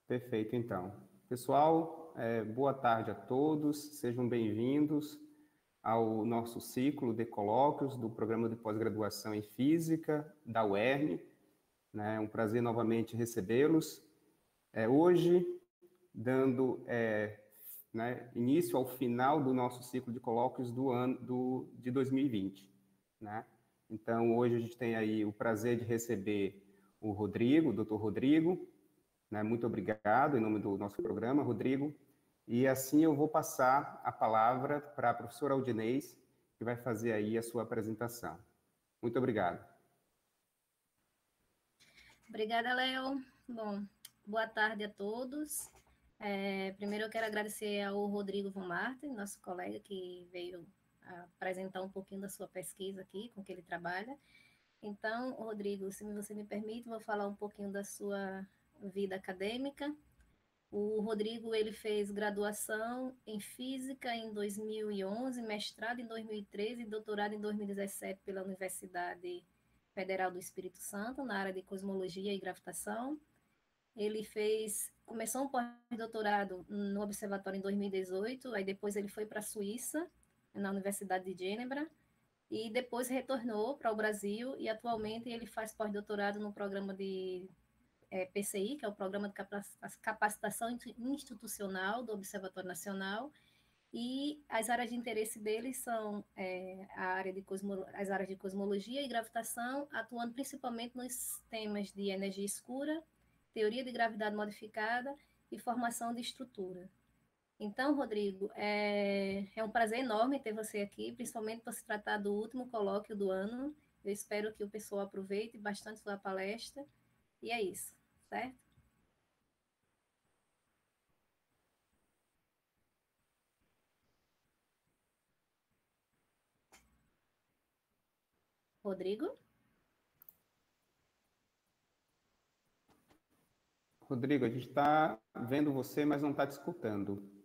Perfeito, então. Pessoal, boa tarde a todos, sejam bem-vindos ao nosso ciclo de colóquios do Programa de Pós-Graduação em Física da UERN. É um prazer novamente recebê-los. Hoje, dando início ao final do nosso ciclo de colóquios do ano de 2020. Né? Então, hoje a gente tem aí o prazer de receber o Rodrigo, o Dr. Rodrigo. Muito obrigado em nome do nosso programa, Rodrigo. E assim eu vou passar a palavra para a professora Aldinês, que vai fazer aí a sua apresentação. Muito obrigado. Obrigada, Léo. Bom, boa tarde a todos. Primeiro eu quero agradecer ao Rodrigo von Marten, nosso colega que veio apresentar um pouquinho da sua pesquisa aqui, com que ele trabalha. Então, Rodrigo, se você me permite, vou falar um pouquinho da sua vida acadêmica. O Rodrigo, ele fez graduação em Física em 2011, mestrado em 2013 e doutorado em 2017 pela Universidade Federal do Espírito Santo, na área de cosmologia e gravitação. Ele começou um pós-doutorado no Observatório em 2018, aí depois ele foi para a Suíça, na Universidade de Genebra, e depois retornou para o Brasil, e atualmente ele faz pós-doutorado no programa de PCI, que é o Programa de Capacitação Institucional do Observatório Nacional, e as áreas de interesse dele são as áreas de cosmologia e gravitação, atuando principalmente nos temas de energia escura, teoria de gravidade modificada e formação de estrutura. Então, Rodrigo, é um prazer enorme ter você aqui, principalmente por se tratar do último colóquio do ano. Eu espero que o pessoal aproveite bastante sua palestra. E é isso, certo? Rodrigo? Rodrigo, a gente está vendo você, mas não está te escutando.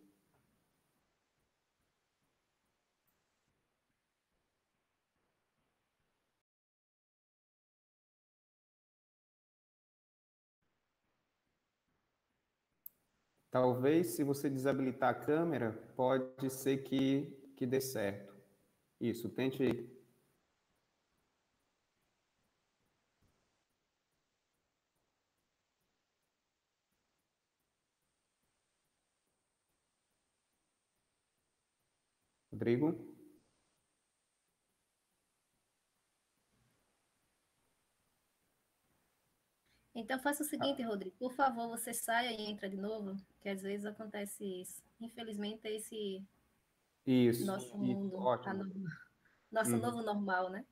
Talvez, se você desabilitar a câmera, pode ser que dê certo. Isso, tente. Rodrigo? Então, faça o seguinte, Rodrigo. Por favor, você saia e entra de novo, que às vezes acontece isso. Infelizmente, é esse nosso mundo, ótimo. Nosso novo normal, né?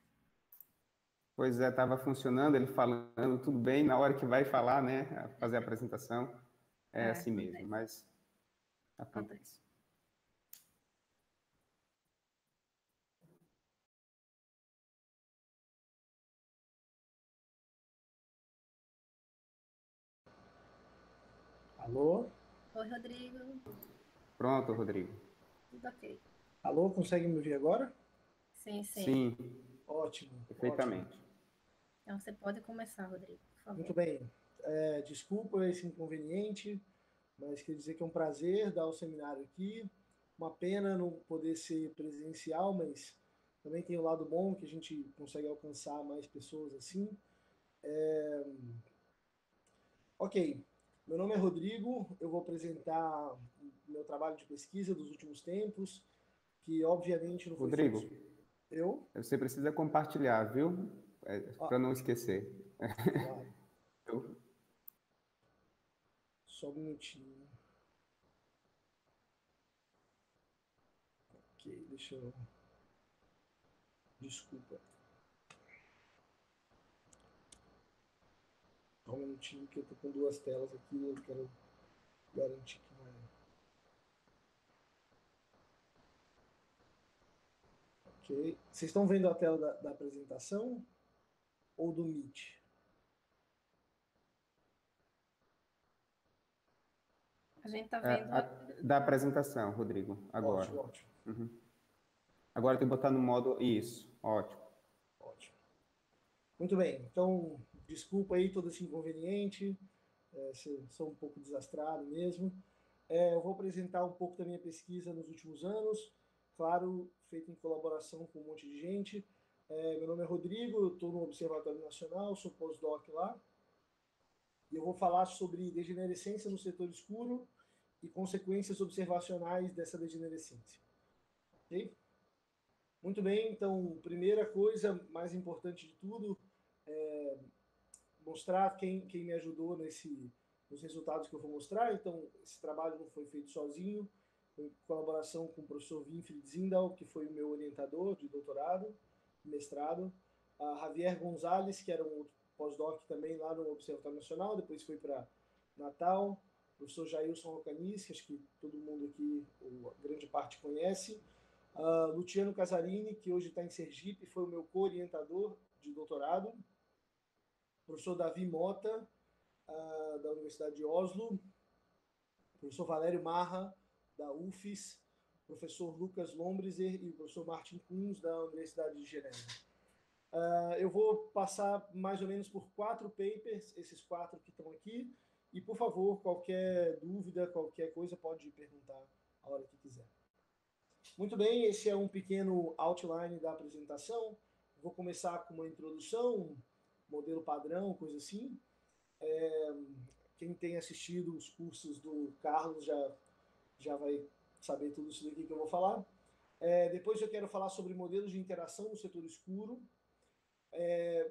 Pois é, estava funcionando, ele falando tudo bem, na hora que vai falar, né, fazer a apresentação, é assim mesmo, mas acontece. Alô? Oi, Rodrigo. Pronto, Rodrigo. Tudo ok. Alô, consegue me ouvir agora? Sim. Sim. Ótimo. Perfeitamente. Ótimo. Então, você pode começar, Rodrigo, por favor. Muito bem. Desculpa esse inconveniente, mas quer dizer que é um prazer dar o seminário aqui. Uma pena não poder ser presencial, mas também tem o lado bom que a gente consegue alcançar mais pessoas assim. Ok, meu nome é Rodrigo, eu vou apresentar o meu trabalho de pesquisa dos últimos tempos, que obviamente não foi Rodrigo, feito... Eu? você precisa compartilhar, viu? Para não esquecer. Claro. Só um minutinho. Ok, deixa eu... Desculpa. Só um minutinho que eu tô com duas telas aqui e eu quero garantir que vai... Ok. Vocês estão vendo a tela da apresentação ou do Meet? A gente está vendo... Da apresentação, Rodrigo, agora. Ótimo. Uhum. Agora tem que botar no modo... Isso, ótimo. Ótimo. Muito bem, então, desculpa aí todo esse inconveniente. sou um pouco desastrado mesmo. Eu vou apresentar um pouco da minha pesquisa nos últimos anos, claro, feita em colaboração com um monte de gente. Meu nome é Rodrigo, eu estou no Observatório Nacional, sou pós-doc lá, e eu vou falar sobre degenerescência no setor escuro e consequências observacionais dessa degenerescência. Ok? Muito bem, então, primeira coisa, mais importante de tudo, mostrar quem me ajudou nos resultados que eu vou mostrar. Então, esse trabalho não foi feito sozinho, foi em colaboração com o professor Winfried Zindal, que foi o meu orientador de doutorado, mestrado, a Javier Gonzalez, que era um outro pós-doc também lá no Observatório Nacional, depois foi para Natal, o professor Jailson Rocanis, que acho que todo mundo aqui, ou grande parte, conhece, Luciano Casarini, que hoje está em Sergipe, foi o meu co-orientador de doutorado, professor Davi Mota, da Universidade de Oslo, professor Valério Marra, da UFES, professor Lucas Lombrizer e o professor Martin Kunz, da Universidade de Genebra. Eu vou passar mais ou menos por 4 papers, esses 4 que estão aqui, e, por favor, qualquer dúvida, qualquer coisa, pode perguntar a hora que quiser. Muito bem, esse é um pequeno outline da apresentação. Vou começar com uma introdução, modelo padrão, coisa assim. Quem tem assistido os cursos do Carlos já vai saber tudo isso daqui que eu vou falar. Depois eu quero falar sobre modelos de interação no setor escuro.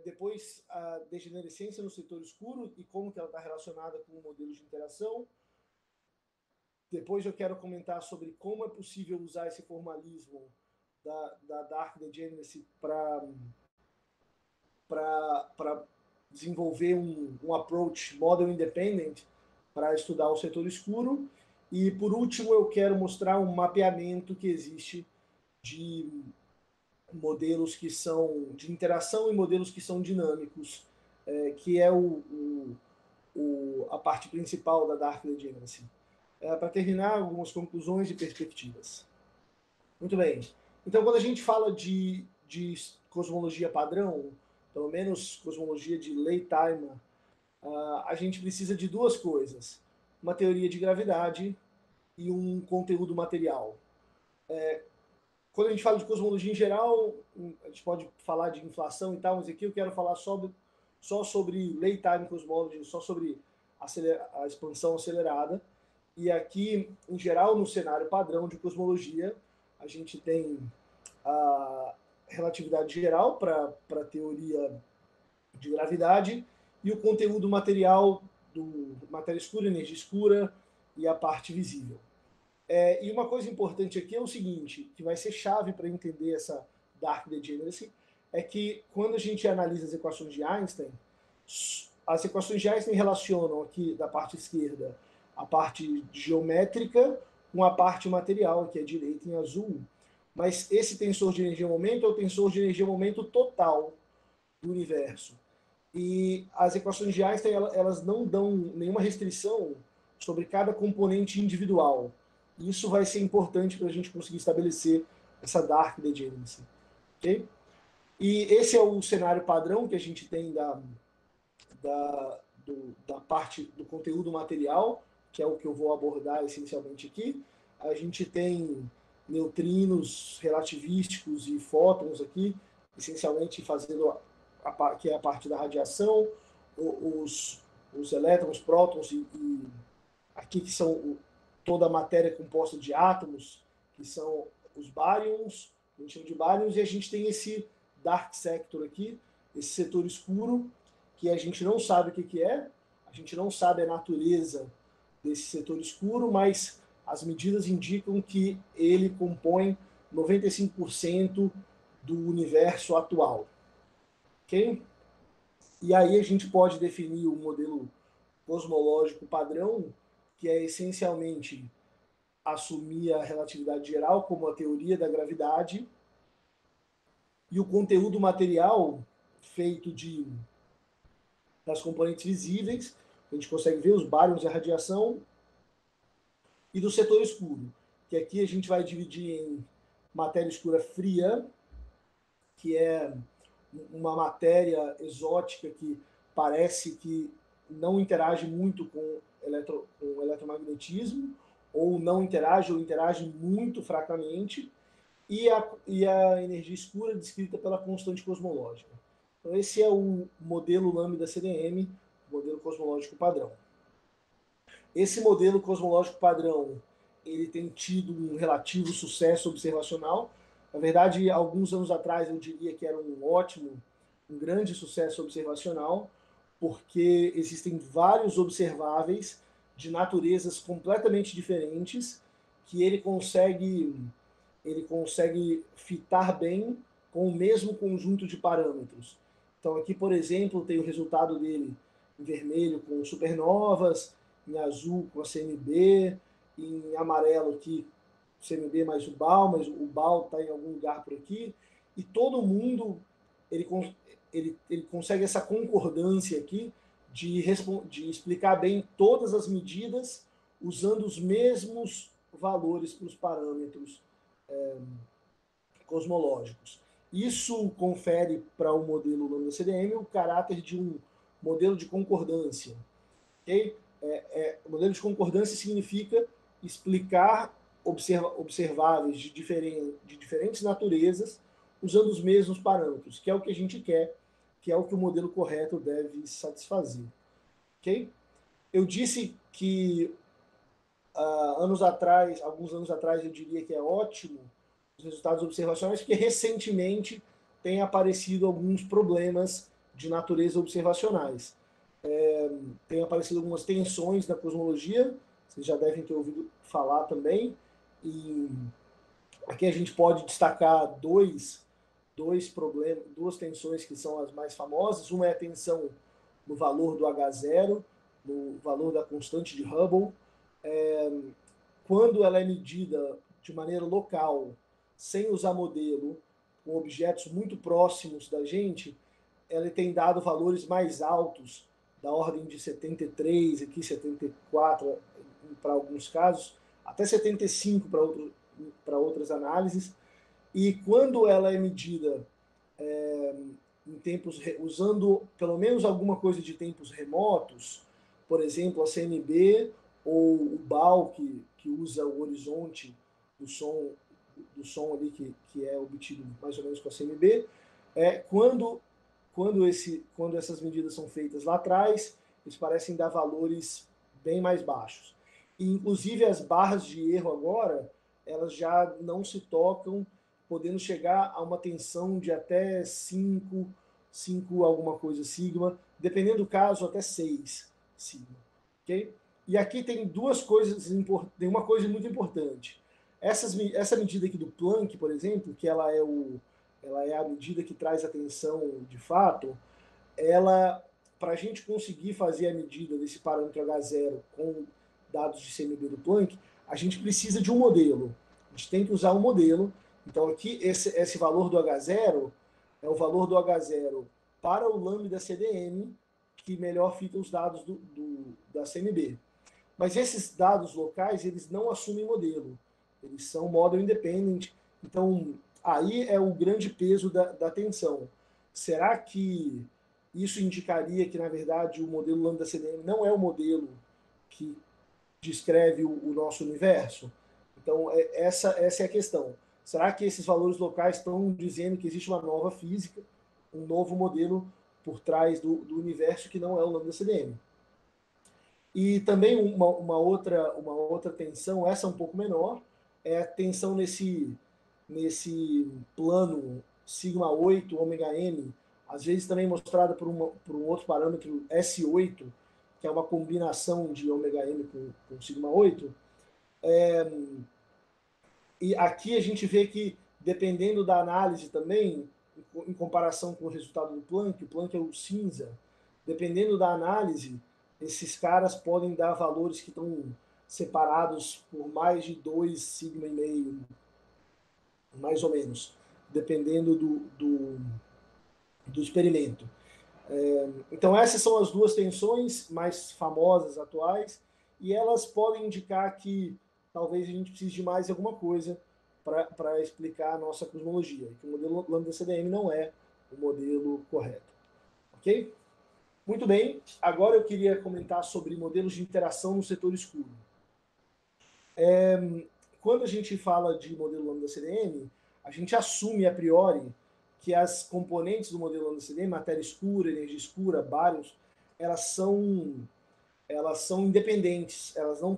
Depois a degenerescência no setor escuro e como que ela está relacionada com o modelo de interação. Depois eu quero comentar sobre como é possível usar esse formalismo da Dark Degeneracy para desenvolver um approach model independent para estudar o setor escuro. E, por último, eu quero mostrar um mapeamento que existe de modelos que são de interação e modelos que são dinâmicos, que é a parte principal da Dark Degeneracy. Para terminar, algumas conclusões e perspectivas. Muito bem. Então, quando a gente fala de cosmologia padrão, pelo menos cosmologia de Leipheimer, a gente precisa de 2 coisas. Uma teoria de gravidade e um conteúdo material. Quando a gente fala de cosmologia em geral, a gente pode falar de inflação e tal, mas aqui eu quero falar só sobre Leipheimer Cosmology, só sobre a expansão acelerada. E aqui, em geral, no cenário padrão de cosmologia, a gente tem a relatividade geral para a teoria de gravidade e o conteúdo material do matéria escura, energia escura e a parte visível. E uma coisa importante aqui é o seguinte, que vai ser chave para entender essa Dark Degeneracy, é que quando a gente analisa as equações de Einstein, as equações de Einstein relacionam aqui da parte esquerda a parte geométrica com a parte material, que é direita em azul. Mas esse tensor de energia-momento é o tensor de energia-momento total do universo. E as equações de Einstein elas não dão nenhuma restrição sobre cada componente individual. E isso vai ser importante para a gente conseguir estabelecer essa Dark Degeneracy. Okay? E esse é o cenário padrão que a gente tem da parte do conteúdo material, que é o que eu vou abordar essencialmente aqui. A gente tem neutrinos relativísticos e fótons aqui, essencialmente fazendo que é a parte da radiação, os elétrons, prótons e aqui que são toda a matéria composta de átomos, que são os baryons, a gente chama de baryons, e a gente tem esse dark sector aqui, esse setor escuro, que a gente não sabe o que é, a gente não sabe a natureza desse setor escuro, mas as medidas indicam que ele compõe 95% do universo atual. Ok? E aí a gente pode definir o modelo cosmológico padrão, que é essencialmente assumir a relatividade geral como a teoria da gravidade e o conteúdo material feito das componentes visíveis, a gente consegue ver os baryons e a radiação, e do setor escuro, que aqui a gente vai dividir em matéria escura fria, que é uma matéria exótica que parece que não interage muito com o eletromagnetismo, ou não interage, ou interage muito fracamente, e a energia escura descrita pela constante cosmológica. Então, esse é o modelo lambda CDM, modelo cosmológico padrão. Esse modelo cosmológico padrão, ele tem tido um relativo sucesso observacional. Na verdade, alguns anos atrás eu diria que era um grande sucesso observacional, porque existem vários observáveis de naturezas completamente diferentes que ele consegue fitar bem com o mesmo conjunto de parâmetros. Então aqui, por exemplo, tem o resultado dele em vermelho com supernovas, em azul com a CMB, em amarelo aqui CMB mais o BAL, mas o BAL está em algum lugar por aqui, e todo mundo ele consegue essa concordância aqui de explicar bem todas as medidas usando os mesmos valores para os parâmetros cosmológicos. Isso confere para o modelo lambda CDM o caráter de um modelo de concordância. Okay? O modelo de concordância significa explicar observáveis de diferentes naturezas usando os mesmos parâmetros, que é o que a gente quer, que é o que o modelo correto deve satisfazer. Okay? Eu disse que alguns anos atrás, eu diria que é ótimo os resultados observacionais, porque recentemente tem aparecido alguns problemas de natureza observacionais. Tem aparecido algumas tensões na cosmologia, vocês já devem ter ouvido falar também, e aqui a gente pode destacar duas tensões que são as mais famosas. Uma é a tensão no valor do H0, no valor da constante de Hubble. Quando ela é medida de maneira local, sem usar modelo, com objetos muito próximos da gente, ela tem dado valores mais altos, da ordem de 73, aqui 74 para alguns casos, até 75 para outras análises. E quando ela é medida em tempos, usando pelo menos alguma coisa de tempos remotos, por exemplo, a CMB ou o BAL, que usa o horizonte do som ali, que é obtido mais ou menos com a CMB, quando essas medidas são feitas lá atrás, eles parecem dar valores bem mais baixos. E, inclusive, as barras de erro agora, elas já não se tocam, podendo chegar a uma tensão de até 5 alguma coisa sigma, dependendo do caso, até 6 sigma. Okay? E aqui tem tem uma coisa muito importante. Essa medida aqui do Planck, por exemplo, que ela é a medida que traz a tensão de fato, para a gente conseguir fazer a medida desse parâmetro H0 com dados de CMB do Planck, a gente precisa de um modelo. A gente tem que usar um modelo. Então aqui esse valor do H0 é o valor do H0 para o lambda CDM, que melhor fita os dados da CMB. Mas esses dados locais, eles não assumem modelo. Eles são model independent. Então, aí é o grande peso da tensão. Será que isso indicaria que, na verdade, o modelo lambda CDM não é o modelo que descreve o nosso universo? Então, essa é a questão. Será que esses valores locais estão dizendo que existe uma nova física, um novo modelo por trás do universo que não é o lambda CDM? E também uma outra tensão, essa um pouco menor, é a tensão nesse plano sigma 8, ômega m, às vezes também mostrada por um outro parâmetro S8, que é uma combinação de ômega m com sigma 8. E aqui a gente vê que, dependendo da análise também, em comparação com o resultado do Planck, o Planck é o cinza, dependendo da análise, esses caras podem dar valores que estão separados por mais de 2 sigma e meio, mais ou menos, dependendo do experimento. Então essas são as duas tensões mais famosas atuais, e elas podem indicar que talvez a gente precise de mais alguma coisa para explicar a nossa cosmologia, que o modelo lambda CDM não é o modelo correto. Ok? Muito bem, agora eu queria comentar sobre modelos de interação no setor escuro. Quando a gente fala de modelo lambda CDM, a gente assume a priori que as componentes do modelo lambda CDM, matéria escura, energia escura, baryons, elas são independentes, elas não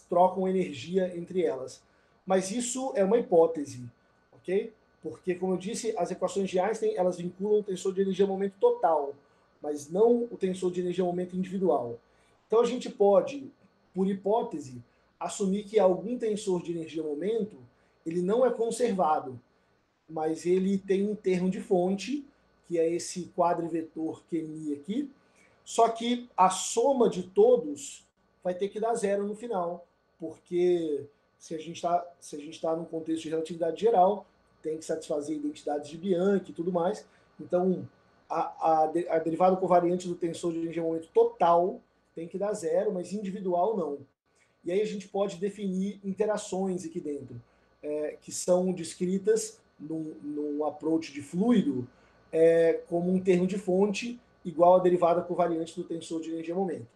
trocam energia entre elas. Mas isso é uma hipótese, ok? Porque, como eu disse, as equações de Einstein, elas vinculam o tensor de energia-momento total, mas não o tensor de energia-momento individual. Então, a gente pode, por hipótese, assumir que algum tensor de energia-momento, ele não é conservado, mas ele tem um termo de fonte, que é esse quadrivetor QMI aqui, só que a soma de todos vai ter que dar zero no final, porque se a gente está num contexto de relatividade geral, tem que satisfazer identidades de Bianchi e tudo mais. Então, a derivada covariante do tensor de energia-momento total tem que dar zero, mas individual não. E aí a gente pode definir interações aqui dentro, que são descritas num approach de fluido como um termo de fonte igual à derivada covariante do tensor de energia-momento.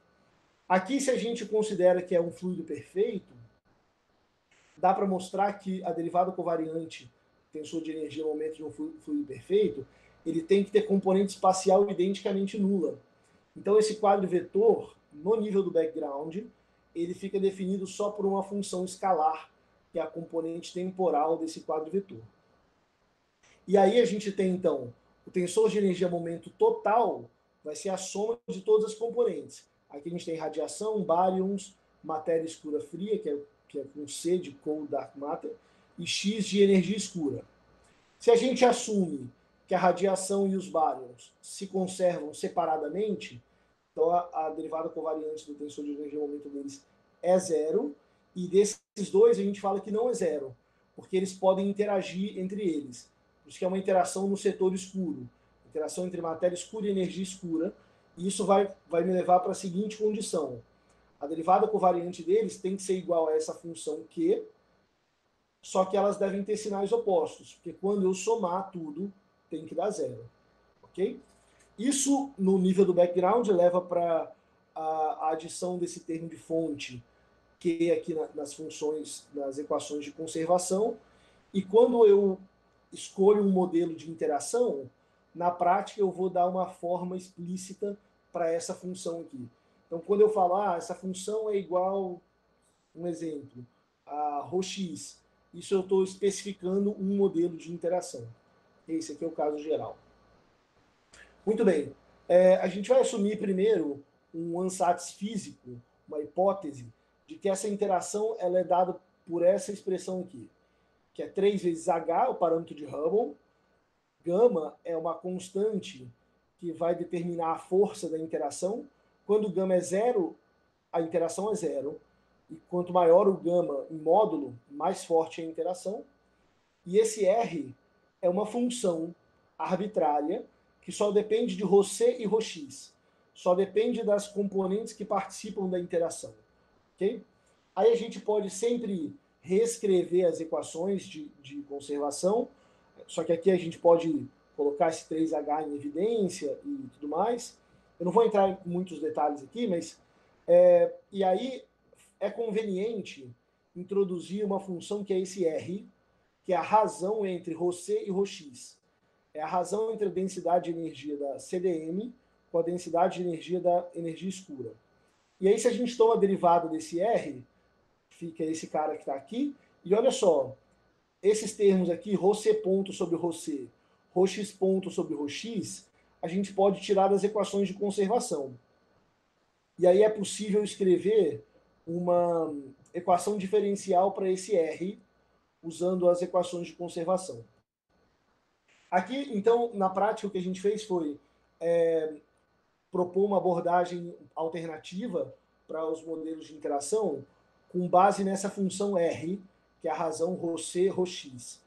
Aqui, se a gente considera que é um fluido perfeito, dá para mostrar que a derivada covariante tensor de energia-momento de um fluido perfeito, ele tem que ter componente espacial identicamente nula. Então, esse quadro vetor, no nível do background, ele fica definido só por uma função escalar, que é a componente temporal desse quadro vetor. E aí a gente tem, então, o tensor de energia-momento total vai ser a soma de todas as componentes. Aqui a gente tem radiação, baryons, matéria escura fria, que é com C de cold dark matter, e X de energia escura. Se a gente assume que a radiação e os baryons se conservam separadamente, então a derivada covariante do tensor de energia-momento deles é zero, e desses dois a gente fala que não é zero, porque eles podem interagir entre eles. Por isso que é uma interação no setor escuro, interação entre matéria escura e energia escura, e isso vai me levar para a seguinte condição. A derivada covariante deles tem que ser igual a essa função Q, só que elas devem ter sinais opostos, porque quando eu somar tudo, tem que dar zero. Ok? Isso, no nível do background, leva para a adição desse termo de fonte, Q aqui nas funções, nas equações de conservação, e quando eu escolho um modelo de interação, na prática eu vou dar uma forma explícita para essa função aqui. Então, quando eu falar, essa função é igual, um exemplo, a ρx, isso eu estou especificando um modelo de interação. Esse aqui é o caso geral. Muito bem. A gente vai assumir primeiro um ansatz físico, uma hipótese, de que essa interação ela é dada por essa expressão aqui, que é 3 vezes H, o parâmetro de Hubble. Gama é uma constante que vai determinar a força da interação. Quando gama é zero, a interação é zero. E quanto maior o gama em módulo, mais forte é a interação. E esse R é uma função arbitrária que só depende de ρc e ρx. Só depende das componentes que participam da interação. Okay? Aí a gente pode sempre reescrever as equações de conservação, só que aqui a gente pode colocar esse 3H em evidência e tudo mais. Eu não vou entrar em muitos detalhes aqui, mas... e aí é conveniente introduzir uma função que é esse R, que é a razão entre ρc e ρx. É a razão entre a densidade de energia da CDM com a densidade de energia da energia escura. E aí, se a gente toma a derivada desse R, fica esse cara que está aqui, e olha só, esses termos aqui, ρc ponto sobre ρc, ρx ponto sobre ρx, a gente pode tirar das equações de conservação. E aí é possível escrever uma equação diferencial para esse R, usando as equações de conservação. Aqui, então, na prática, o que a gente fez foi propor uma abordagem alternativa para os modelos de interação com base nessa função R, que é a razão ρc, ρx.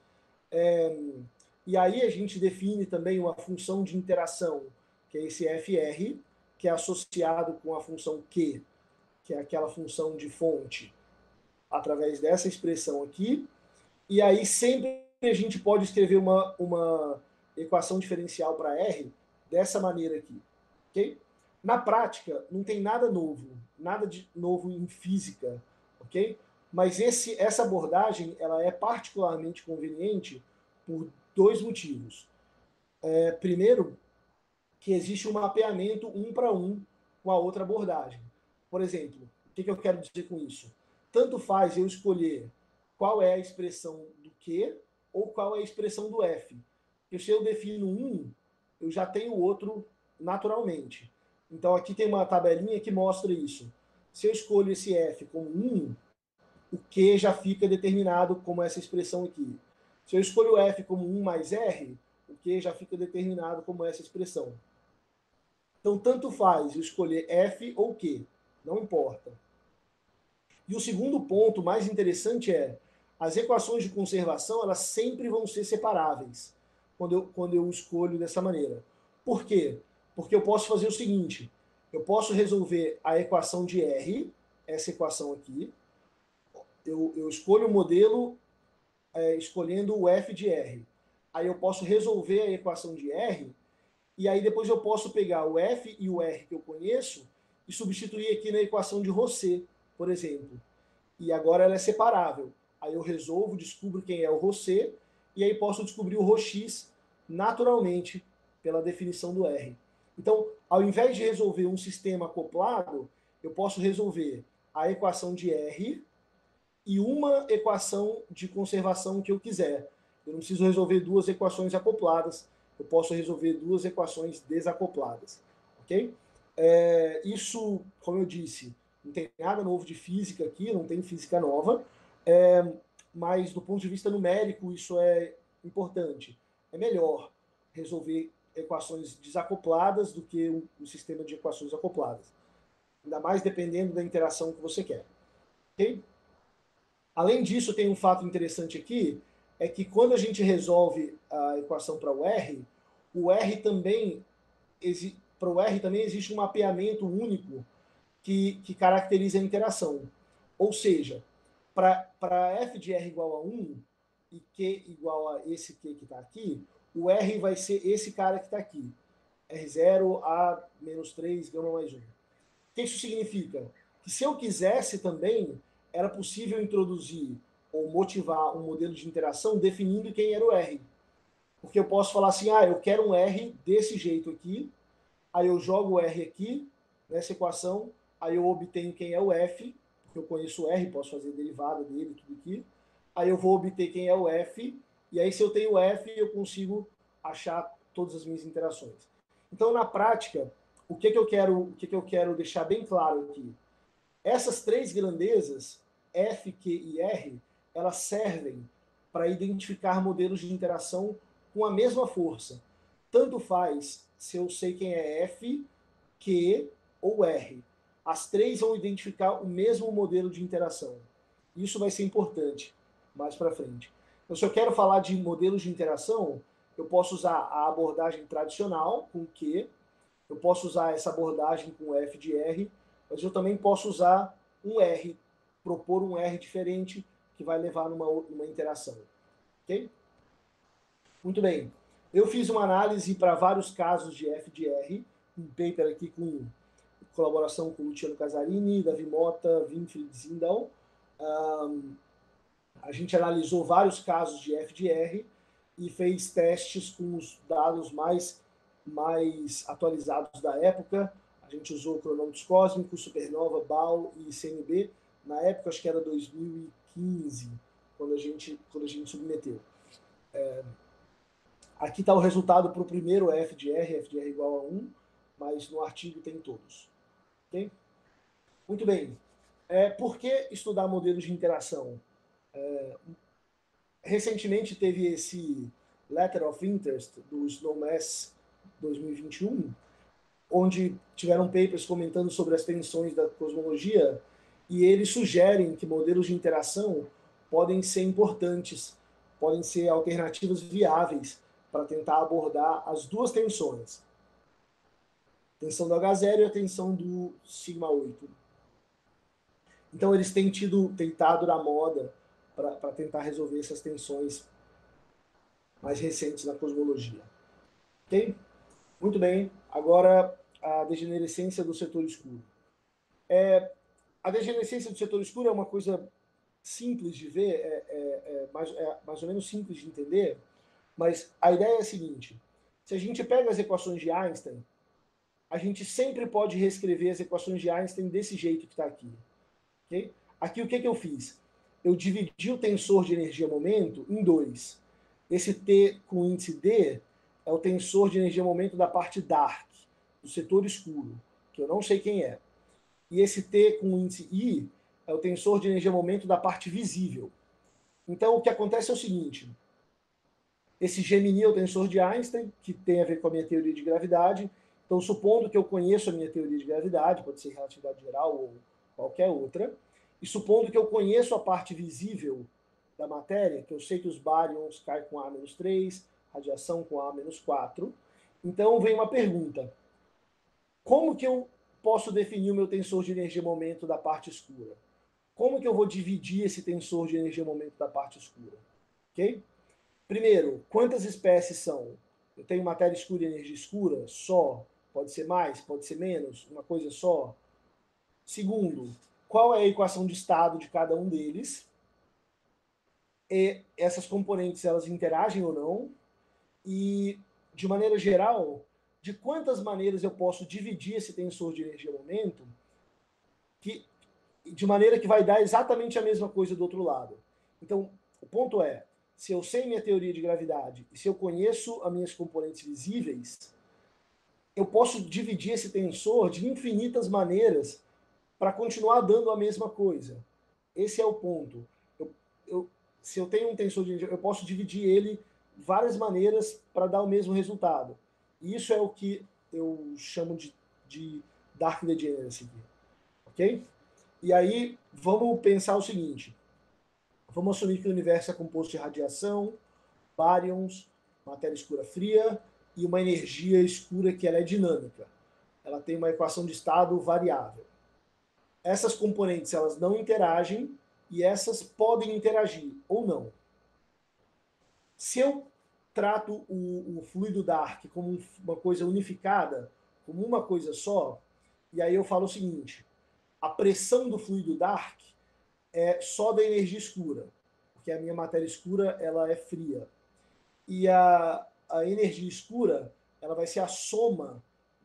E aí a gente define também uma função de interação, que é esse FR, que é associado com a função Q, que é aquela função de fonte, através dessa expressão aqui. E aí sempre a gente pode escrever uma equação diferencial para R dessa maneira aqui. Okay? Na prática, não tem nada de novo em física, ok? Mas essa abordagem ela é particularmente conveniente por dois motivos. Primeiro, que existe um mapeamento um para um com a outra abordagem. Por exemplo, o que eu quero dizer com isso? Tanto faz eu escolher qual é a expressão do Q ou qual é a expressão do F. Porque se eu defino um, eu já tenho o outro naturalmente. Então aqui tem uma tabelinha que mostra isso. Se eu escolho esse F como 1, o Q já fica determinado como essa expressão aqui. Se eu escolho o F como 1 mais R, o Q já fica determinado como essa expressão. Então, tanto faz eu escolher F ou Q, não importa. E o segundo ponto mais interessante é, as equações de conservação, elas sempre vão ser separáveis, quando eu escolho dessa maneira. Por quê? Porque eu posso fazer o seguinte, eu posso resolver a equação de R, essa equação aqui, eu escolho o modelo escolhendo o F de R. Aí eu posso resolver a equação de R, e aí depois eu posso pegar o F e o R que eu conheço e substituir aqui na equação de Rosset, por exemplo. E agora ela é separável. Aí eu resolvo, descubro quem é o Rosset, e aí posso descobrir o Rx naturalmente pela definição do R. Então, ao invés de resolver um sistema acoplado, eu posso resolver a equação de R e uma equação de conservação que eu quiser. Eu não preciso resolver duas equações acopladas, eu posso resolver duas equações desacopladas. Ok? Isso, como eu disse, não tem nada novo de física aqui, não tem física nova, mas do ponto de vista numérico isso é importante. É melhor resolver equações desacopladas do que um sistema de equações acopladas. Ainda mais dependendo da interação que você quer. Ok? Além disso, tem um fato interessante aqui, é que quando a gente resolve a equação para o R também, para o R também existe um mapeamento único que caracteriza a interação. Ou seja, para f de R igual a 1 e Q igual a esse Q que está aqui, o R vai ser esse cara que está aqui. R0 a menos 3 gama mais 1. O que isso significa? Que se eu quisesse também, era possível introduzir ou motivar um modelo de interação definindo quem era o R. Porque eu posso falar assim, eu quero um R desse jeito aqui, aí eu jogo o R aqui, nessa equação, aí eu obtenho quem é o F, porque eu conheço o R, posso fazer derivada dele, tudo aqui, aí eu vou obter quem é o F, e aí se eu tenho o F, eu consigo achar todas as minhas interações. Então, na prática, o que eu quero deixar bem claro aqui? Essas três grandezas, F, Q e R, elas servem para identificar modelos de interação com a mesma força. Tanto faz se eu sei quem é F, Q ou R. As três vão identificar o mesmo modelo de interação. Isso vai ser importante mais para frente. Então, se eu quero falar de modelos de interação, eu posso usar a abordagem tradicional com Q, eu posso usar essa abordagem com F de R, mas eu também posso usar um R, propor um R diferente que vai levar numa interação. Ok? Muito bem. Eu fiz uma análise para vários casos de F de R, um paper aqui com colaboração com Luciano Casarini, Davi Mota, Winfried Zindau. A gente analisou vários casos de F de R e fez testes com os dados mais atualizados da época. A gente usou cronômetros cósmicos, supernova, BAL e CNB. Na época, acho que era 2015, quando a gente submeteu. Aqui está o resultado para o primeiro F de R igual a 1, mas no artigo tem todos. Okay? Muito bem. Por que estudar modelos de interação? Recentemente teve esse Letter of Interest do SNOMES 2021, onde tiveram papers comentando sobre as tensões da cosmologia, e eles sugerem que modelos de interação podem ser importantes, podem ser alternativas viáveis para tentar abordar as duas tensões. A tensão do H0 e a tensão do sigma 8. Então eles têm tentado na moda para tentar resolver essas tensões mais recentes na cosmologia. Ok? Muito bem. Agora, a degenerescência do setor escuro. A degenerescência do setor escuro é uma coisa simples de ver, mais ou menos simples de entender, mas a ideia é a seguinte: se a gente pega as equações de Einstein, a gente sempre pode reescrever as equações de Einstein desse jeito que está aqui. Okay? Aqui o que eu fiz? Eu dividi o tensor de energia-momento em dois. Esse T com índice D é o tensor de energia-momento da parte dark, do setor escuro, que eu não sei quem é. E esse T com índice I é o tensor de energia-momento da parte visível. Então, o que acontece é o seguinte: esse Gemini é o tensor de Einstein, que tem a ver com a minha teoria de gravidade. Então, supondo que eu conheço a minha teoria de gravidade, pode ser relatividade geral ou qualquer outra, e supondo que eu conheço a parte visível da matéria, que eu sei que os baryons caem com A-3, radiação com A-4, então vem uma pergunta: como que eu posso definir o meu tensor de energia-momento da parte escura? Como que eu vou dividir esse tensor de energia-momento da parte escura? Ok? Primeiro, quantas espécies são? Eu tenho matéria escura e energia escura? Só? Pode ser mais? Pode ser menos? Uma coisa só? Segundo, qual é a equação de estado de cada um deles? E essas componentes, elas interagem ou não? E, de maneira geral, de quantas maneiras eu posso dividir esse tensor de energia-momento de maneira que vai dar exatamente a mesma coisa do outro lado? Então, o ponto é, se eu sei minha teoria de gravidade e se eu conheço as minhas componentes visíveis, eu posso dividir esse tensor de infinitas maneiras para continuar dando a mesma coisa. Esse é o ponto. Se eu tenho um tensor de energia, eu posso dividir ele de várias maneiras para dar o mesmo resultado. E isso é o que eu chamo de dark degeneracy. Ok? E aí, vamos pensar o seguinte. Vamos assumir que o universo é composto de radiação, baryons, matéria escura fria e uma energia escura que ela é dinâmica. Ela tem uma equação de estado variável. Essas componentes, elas não interagem e essas podem interagir ou não. Se eu trato o fluido dark como uma coisa unificada, como uma coisa só, e aí eu falo o seguinte: a pressão do fluido dark é só da energia escura, porque a minha matéria escura ela é fria. E a energia escura ela vai ser a soma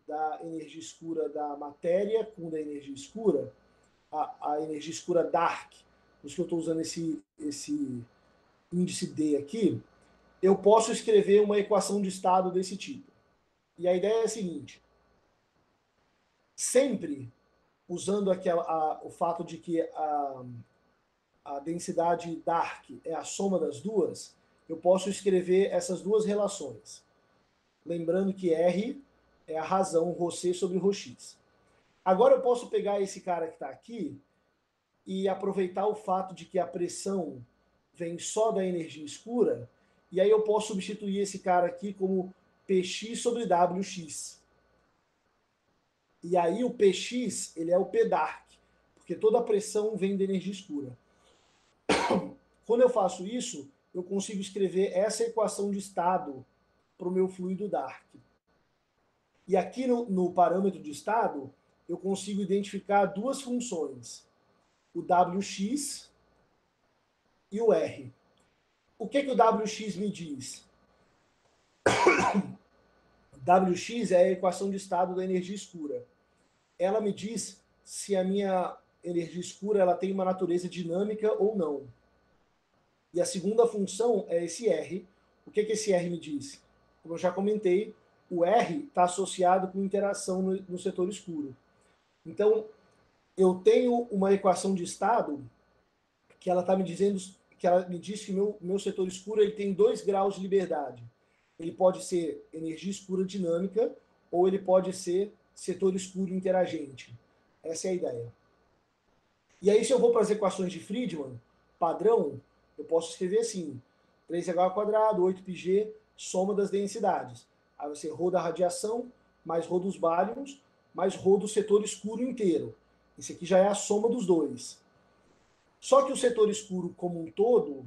da energia escura da matéria com da energia escura, a energia escura dark, por isso que eu estou usando esse índice D aqui, eu posso escrever uma equação de estado desse tipo. E a ideia é a seguinte: sempre usando o fato de que a densidade dark é a soma das duas, eu posso escrever essas duas relações. Lembrando que R é a razão ρc sobre ρx. Agora eu posso pegar esse cara que está aqui e aproveitar o fato de que a pressão vem só da energia escura, e aí eu posso substituir esse cara aqui como Px sobre Wx. E aí o Px ele é o P dark, porque toda a pressão vem da energia escura. Quando eu faço isso, eu consigo escrever essa equação de estado para o meu fluido dark. E aqui no parâmetro de estado, eu consigo identificar duas funções, o Wx e o R. O que o Wx me diz? Wx é a equação de estado da energia escura. Ela me diz se a minha energia escura ela tem uma natureza dinâmica ou não. E a segunda função é esse R. O que esse R me diz? Como eu já comentei, o R está associado com interação no setor escuro. Então, eu tenho uma equação de estado que ela está me dizendo, que ela me diz que meu setor escuro ele tem 2 graus de liberdade. Ele pode ser energia escura dinâmica ou ele pode ser setor escuro interagente. Essa é a ideia. E aí, se eu vou para as equações de Friedmann, padrão, eu posso escrever assim: 3h², 8πg, soma das densidades. Aí você ρ da radiação, mais ρ dos baryons, mais ρ do setor escuro inteiro. Esse aqui já é a soma dos dois. Só que o setor escuro como um todo,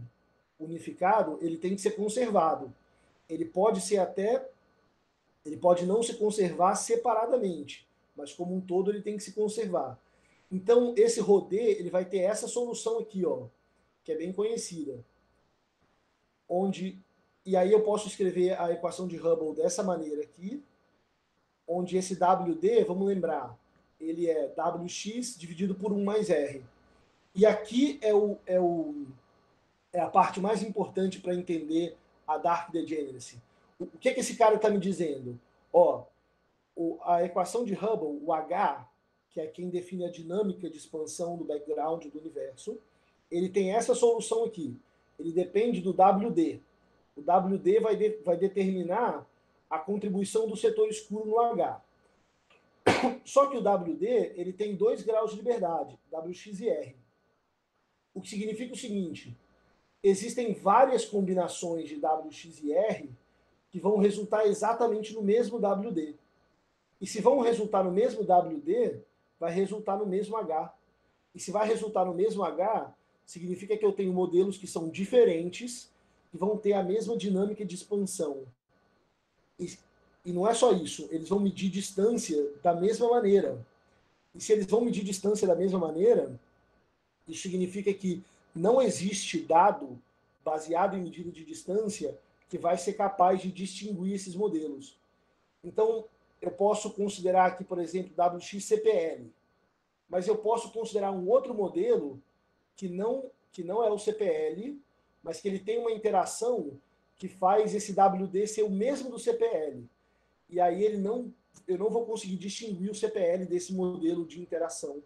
unificado, ele tem que ser conservado. Ele pode ser até Ele pode não se conservar separadamente, mas como um todo ele tem que se conservar. Então, esse rodê, ele vai ter essa solução aqui, ó, que é bem conhecida. E aí eu posso escrever a equação de Hubble dessa maneira aqui, onde esse WD, vamos lembrar, ele é WX dividido por 1 mais R. E aqui é a parte mais importante para entender a Dark Degeneracy. O que esse cara está me dizendo? Ó, a equação de Hubble, o H, que é quem define a dinâmica de expansão do background do universo, ele tem essa solução aqui. Ele depende do WD. O WD vai determinar a contribuição do setor escuro no H. Só que o WD ele tem 2 graus de liberdade, Wx e R. O que significa o seguinte, existem várias combinações de Wx e R que vão resultar exatamente no mesmo WD. E se vão resultar no mesmo WD, vai resultar no mesmo H. E se vai resultar no mesmo H, significa que eu tenho modelos que são diferentes, que vão ter a mesma dinâmica de expansão. E não é só isso, eles vão medir distância da mesma maneira. E se eles vão medir distância da mesma maneira, isso significa que não existe dado baseado em medida de distância que vai ser capaz de distinguir esses modelos. Então, eu posso considerar aqui, por exemplo, WX-CPL, mas eu posso considerar um outro modelo que não é o CPL, mas que ele tem uma interação que faz esse WD ser o mesmo do CPL. E aí eu não vou conseguir distinguir o CPL desse modelo de interação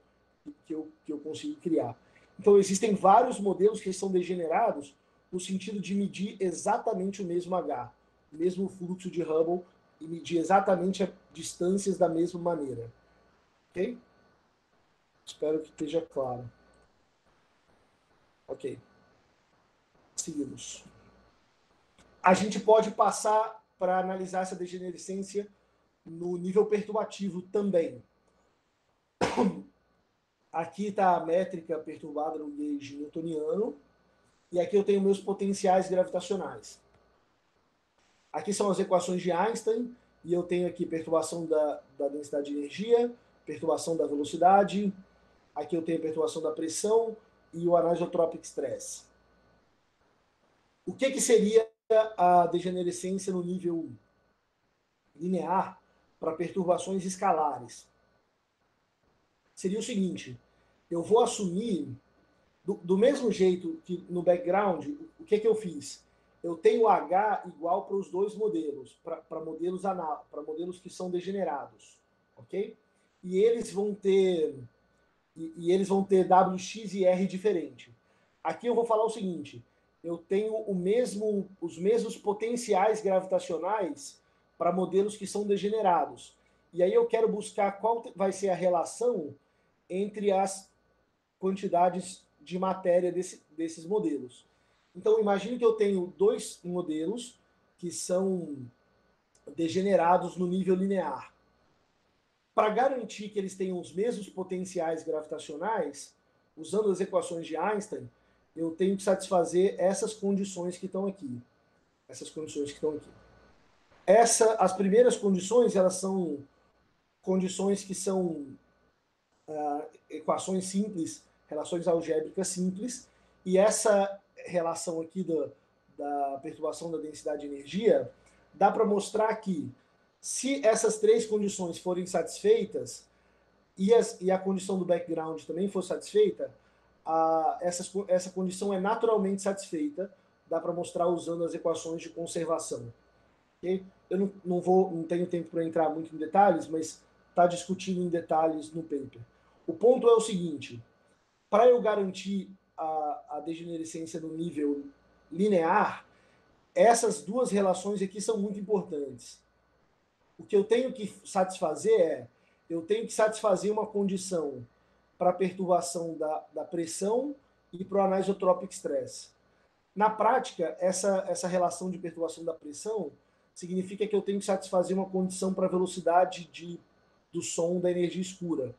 que eu consigo criar. Então, existem vários modelos que são degenerados no sentido de medir exatamente o mesmo H, o mesmo fluxo de Hubble, e medir exatamente as distâncias da mesma maneira. Ok? Espero que esteja claro. Ok. Seguimos. A gente pode passar para analisar essa degenerescência no nível perturbativo também. Aqui está a métrica perturbada no gauge newtoniano, e aqui eu tenho meus potenciais gravitacionais. Aqui são as equações de Einstein, e eu tenho aqui perturbação da densidade de energia, perturbação da velocidade, aqui eu tenho a perturbação da pressão e o anisotropic stress. O que seria a degenerescência no nível linear para perturbações escalares? Seria o seguinte, eu vou assumir, do mesmo jeito que no background, o que eu fiz? Eu tenho H igual para os dois modelos, para modelos que são degenerados, ok? E eles vão ter Wx e R diferente. Aqui eu vou falar o seguinte, eu tenho os mesmos potenciais gravitacionais para modelos que são degenerados. E aí eu quero buscar qual vai ser a relação entre as quantidades de matéria desses modelos. Então, imagine que eu tenho 2 modelos que são degenerados no nível linear. Para garantir que eles tenham os mesmos potenciais gravitacionais, usando as equações de Einstein, eu tenho que satisfazer essas condições que estão aqui. As primeiras condições, elas são condições que são equações simples, relações algébricas simples, e essa relação aqui da perturbação da densidade de energia, dá para mostrar que se essas 3 condições forem satisfeitas, e a condição do background também for satisfeita, essa condição é naturalmente satisfeita, dá para mostrar usando as equações de conservação. Okay? Eu não tenho tempo para entrar muito em detalhes, mas está discutindo em detalhes no paper. O ponto é o seguinte, para eu garantir a degenerescência no nível linear, essas 2 relações aqui são muito importantes. O que eu tenho que satisfazer eu tenho que satisfazer uma condição para a perturbação da pressão e para o anisotropic stress. Na prática, essa relação de perturbação da pressão significa que eu tenho que satisfazer uma condição para a velocidade do som da energia escura.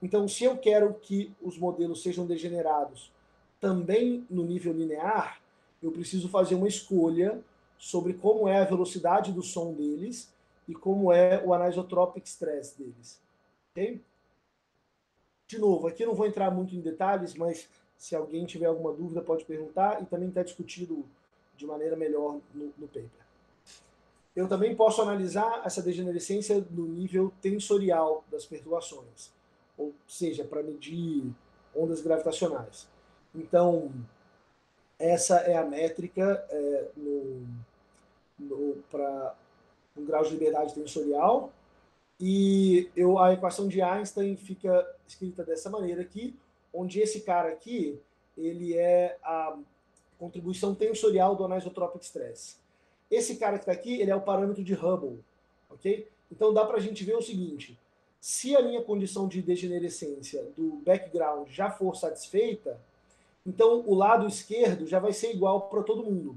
Então, se eu quero que os modelos sejam degenerados também no nível linear, eu preciso fazer uma escolha sobre como é a velocidade do som deles e como é o anisotropic stress deles. Ok? De novo, aqui eu não vou entrar muito em detalhes, mas se alguém tiver alguma dúvida pode perguntar, e também está discutido de maneira melhor no paper. Eu também posso analisar essa degenerescência no nível tensorial das perturbações, ou seja, para medir ondas gravitacionais. Então, essa é a métrica para um grau de liberdade tensorial, e a equação de Einstein fica escrita dessa maneira aqui, onde esse cara aqui, ele é a contribuição tensorial do anisotropic stress. Esse cara que está aqui, ele é o parâmetro de Hubble, ok? Então dá para a gente ver o seguinte, se a minha condição de degenerescência do background já for satisfeita, então o lado esquerdo já vai ser igual para todo mundo.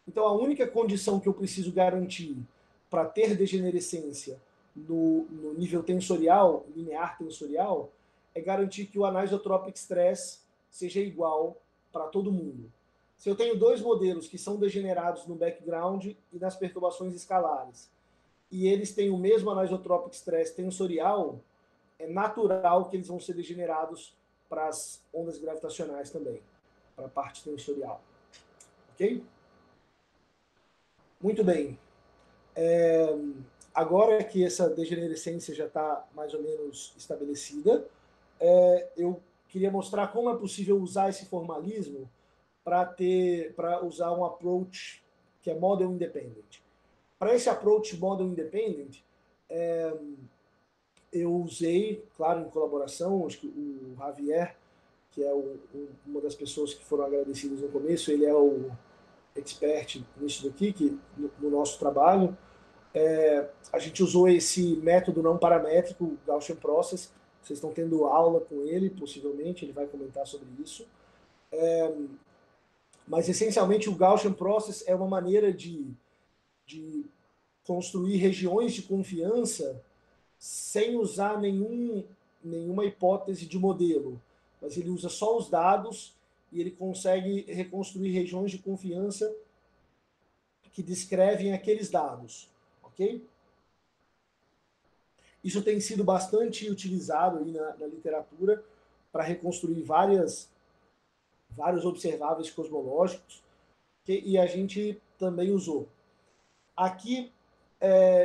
Então a única condição que eu preciso garantir para ter degenerescência no nível tensorial, linear tensorial, é garantir que o anisotropic stress seja igual para todo mundo. Se eu tenho dois modelos que são degenerados no background e nas perturbações escalares, e eles têm o mesmo anisotropic stress tensorial, é natural que eles vão ser degenerados para as ondas gravitacionais também, para a parte tensorial. Ok? Muito bem. Agora que essa degenerescência já está mais ou menos estabelecida, eu queria mostrar como é possível usar esse formalismo para usar um approach que é model independent. Para esse approach model independent, eu usei, claro, em colaboração, acho que o Javier, que é uma das pessoas que foram agradecidas no começo, ele é o expert nisso daqui, no nosso trabalho, a gente usou esse método não paramétrico, Gaussian Process, vocês estão tendo aula com ele, possivelmente, ele vai comentar sobre isso. Mas, essencialmente, o Gaussian Process é uma maneira de construir regiões de confiança sem usar nenhuma hipótese de modelo, mas ele usa só os dados e ele consegue reconstruir regiões de confiança que descrevem aqueles dados, ok? Isso tem sido bastante utilizado aí na literatura para reconstruir vários observáveis cosmológicos, e a gente também usou. Aqui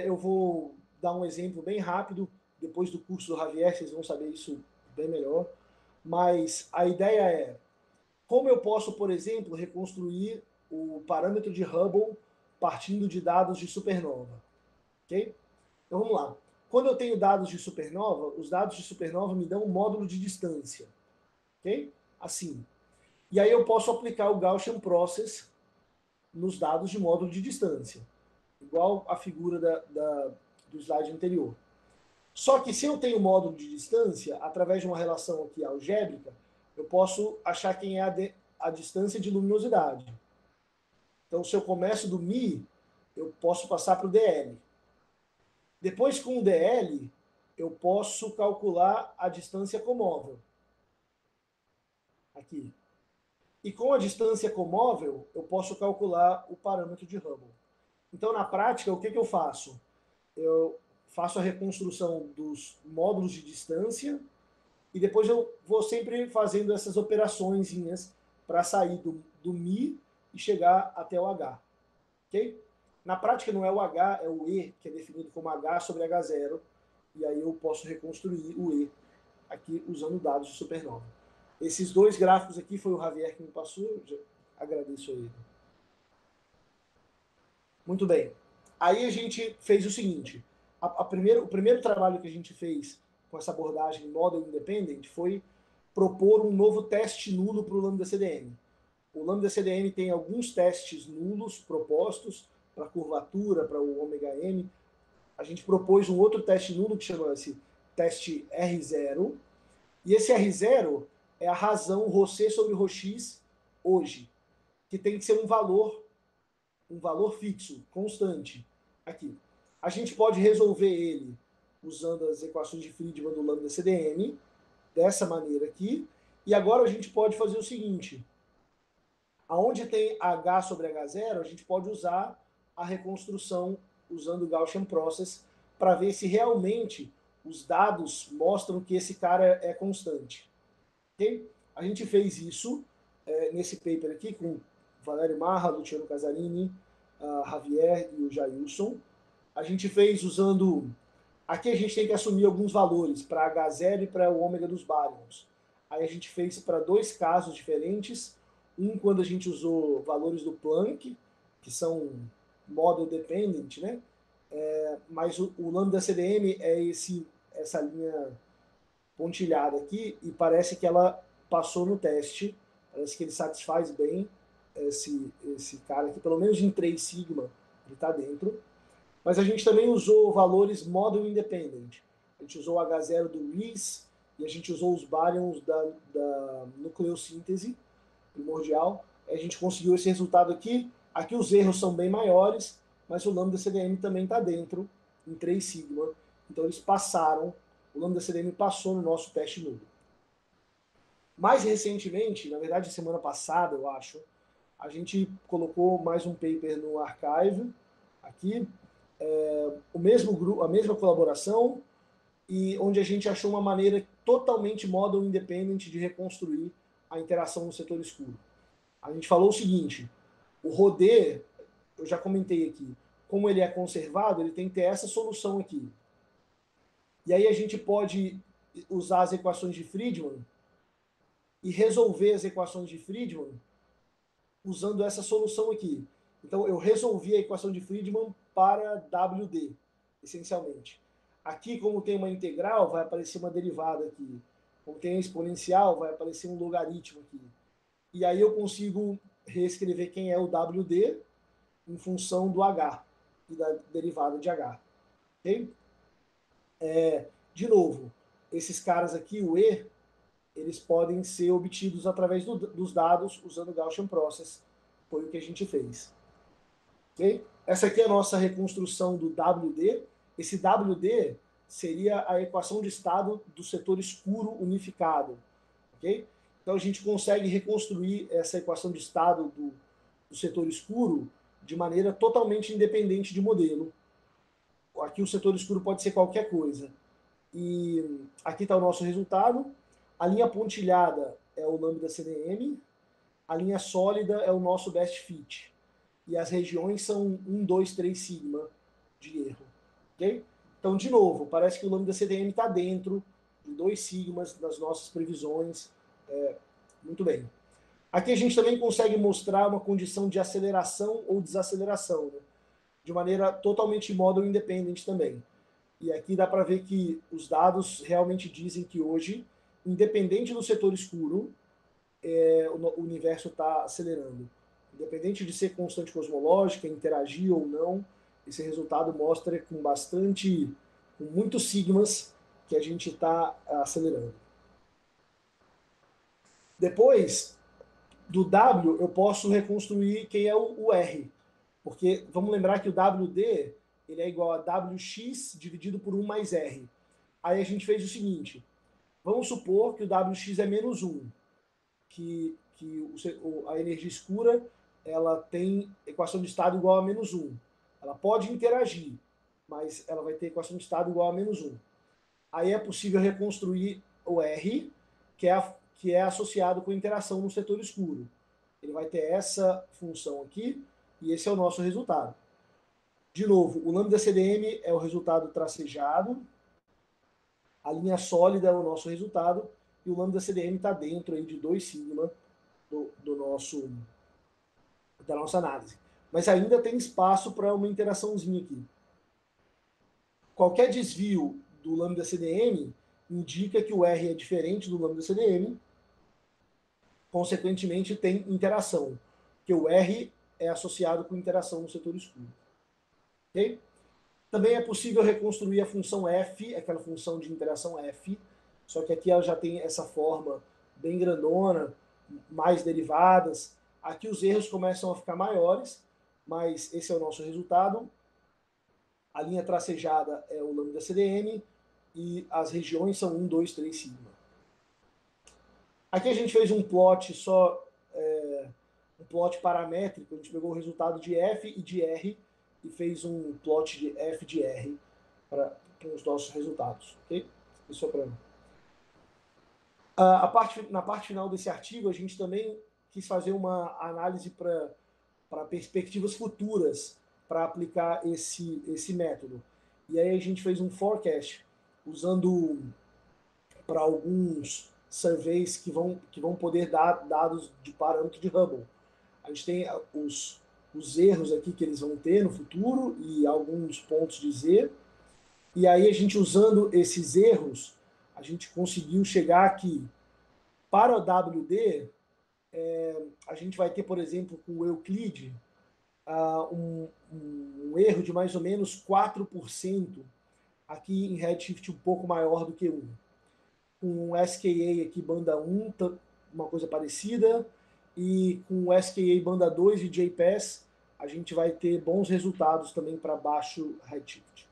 eu vou dar um exemplo bem rápido, depois do curso do Javier vocês vão saber isso bem melhor, mas a ideia é como eu posso, por exemplo, reconstruir o parâmetro de Hubble partindo de dados de supernova. Ok? Então vamos lá. Quando eu tenho dados de supernova, os dados de supernova me dão um módulo de distância. Ok? Assim. E aí eu posso aplicar o Gaussian Process nos dados de módulo de distância. Igual a figura do slide anterior. Só que se eu tenho módulo de distância, através de uma relação aqui algébrica, eu posso achar quem é a distância de luminosidade. Então, se eu começo do μ, eu posso passar para o dl. Depois, com o dl, eu posso calcular a distância comóvel. Aqui. E com a distância comóvel, eu posso calcular o parâmetro de Hubble. Então, na prática, o que eu faço? Eu faço a reconstrução dos módulos de distância e depois eu vou sempre fazendo essas operaçõezinhas para sair do μ e chegar até o h. Ok? Na prática não é o h, é o e, que é definido como h sobre h0, e aí eu posso reconstruir o e aqui usando dados de supernova. Esses dois gráficos aqui foi o Javier que me passou, eu agradeço a ele. Muito bem. Aí a gente fez o seguinte, o primeiro trabalho que a gente fez com essa abordagem model independent foi propor um novo teste nulo para o lambda-CDM. O lambda-CDM tem alguns testes nulos propostos para curvatura, para o ômega-m. A gente propôs um outro teste nulo que chama-se teste R0, e esse R0 é a razão ρc sobre ρx hoje, que tem que ser um valor fixo, constante. Aqui. A gente pode resolver ele usando as equações de Friedmann do lambda-CDM, dessa maneira aqui, e agora a gente pode fazer o seguinte, aonde tem h sobre h0, a gente pode usar a reconstrução usando o Gaussian Process para ver se realmente os dados mostram que esse cara é constante. Okay? A gente fez isso nesse paper aqui com Valério Marra, Luciano Casarini, Javier e o Jailson. A gente fez usando... Aqui a gente tem que assumir alguns valores para H0 e para o ômega dos baryons. Aí a gente fez para 2 casos diferentes. Um quando a gente usou valores do Planck, que são model dependent, né? Mas o lambda CDM é essa linha pontilhada aqui e parece que ela passou no teste. Parece que ele satisfaz bem esse cara aqui, pelo menos em 3 sigma ele está dentro. Mas a gente também usou valores model independent. A gente usou o H0 do Rees e a gente usou os baryons da nucleossíntese primordial. A gente conseguiu esse resultado aqui. Aqui os erros são bem maiores, mas o lambda CDM também está dentro, em 3 sigma. Então eles passaram, o lambda CDM passou no nosso teste nulo. Mais recentemente, na verdade semana passada, eu acho, a gente colocou mais um paper no archive, aqui, o mesmo grupo, a mesma colaboração, e onde a gente achou uma maneira totalmente model independent de reconstruir a interação no setor escuro. A gente falou o seguinte, o Rodé, eu já comentei aqui, como ele é conservado, ele tem que ter essa solução aqui. E aí a gente pode usar as equações de Friedmann e resolver as equações de Friedmann usando essa solução aqui. Então eu resolvi a equação de Friedmann para WD, essencialmente. Aqui, como tem uma integral, vai aparecer uma derivada aqui. Como tem a exponencial, vai aparecer um logaritmo aqui. E aí eu consigo reescrever quem é o WD em função do H e da derivada de H. Okay? De novo, esses caras aqui, o E, eles podem ser obtidos através dos dados usando o Gaussian Process. Foi o que a gente fez. Okay? Essa aqui é a nossa reconstrução do WD. Esse WD seria a equação de estado do setor escuro unificado. Okay? Então a gente consegue reconstruir essa equação de estado do setor escuro de maneira totalmente independente de modelo. Aqui o setor escuro pode ser qualquer coisa. E aqui está o nosso resultado. A linha pontilhada é o lambda CDM. A linha sólida é o nosso best fit. E as regiões são 1, 2, 3 sigma de erro. Okay? Então, de novo, parece que o lambda CDM está dentro de 2 sigmas das nossas previsões. Muito bem. Aqui a gente também consegue mostrar uma condição de aceleração ou desaceleração, né? De maneira totalmente model independent também. E aqui dá para ver que os dados realmente dizem que hoje, independente do setor escuro, o universo está acelerando. Independente de ser constante cosmológica, interagir ou não, esse resultado mostra com muitos sigmas que a gente está acelerando. Depois do W, eu posso reconstruir quem é o R. Porque vamos lembrar que o WD ele é igual a WX dividido por 1 mais R. Aí a gente fez o seguinte, vamos supor que o WX é menos 1, que a energia escura ela tem equação de estado igual a menos 1. Ela pode interagir, mas ela vai ter equação de estado igual a menos 1. Aí é possível reconstruir o R, que é associado com interação no setor escuro. Ele vai ter essa função aqui, e esse é o nosso resultado. De novo, o lambda CDM é o resultado tracejado, a linha sólida é o nosso resultado, e o lambda CDM está dentro aí de 2 sigma da nossa análise. Mas ainda tem espaço para uma interaçãozinha aqui. Qualquer desvio do lambda CDM indica que o R é diferente do lambda CDM, consequentemente tem interação, porque o R é associado com interação no setor escuro. Okay? Também é possível reconstruir a função f, aquela função de interação f, só que aqui ela já tem essa forma bem grandona, mais derivadas. Aqui os erros começam a ficar maiores, mas esse é o nosso resultado. A linha tracejada é o lambda CDM e as regiões são 1, 2, 3 sigma. Aqui a gente fez um plot um plot paramétrico, a gente pegou o resultado de F e de R e fez um plot de f de r para os nossos resultados. Ok? Isso é para mim. Na parte final desse artigo, a gente também quis fazer uma análise para perspectivas futuras para aplicar esse método. E aí a gente fez um forecast usando para alguns surveys que vão poder dar dados de parâmetro de Hubble. A gente tem os erros aqui que eles vão ter no futuro e alguns pontos de Z. E aí a gente, usando esses erros, a gente conseguiu chegar aqui. Para o WD, a gente vai ter, por exemplo, com o Euclid, um erro de mais ou menos 4%, aqui em redshift um pouco maior do que 1. Com o SKA aqui, banda 1, uma coisa parecida, e com o SKA banda 2 e JPass, a gente vai ter bons resultados também para baixo redshift.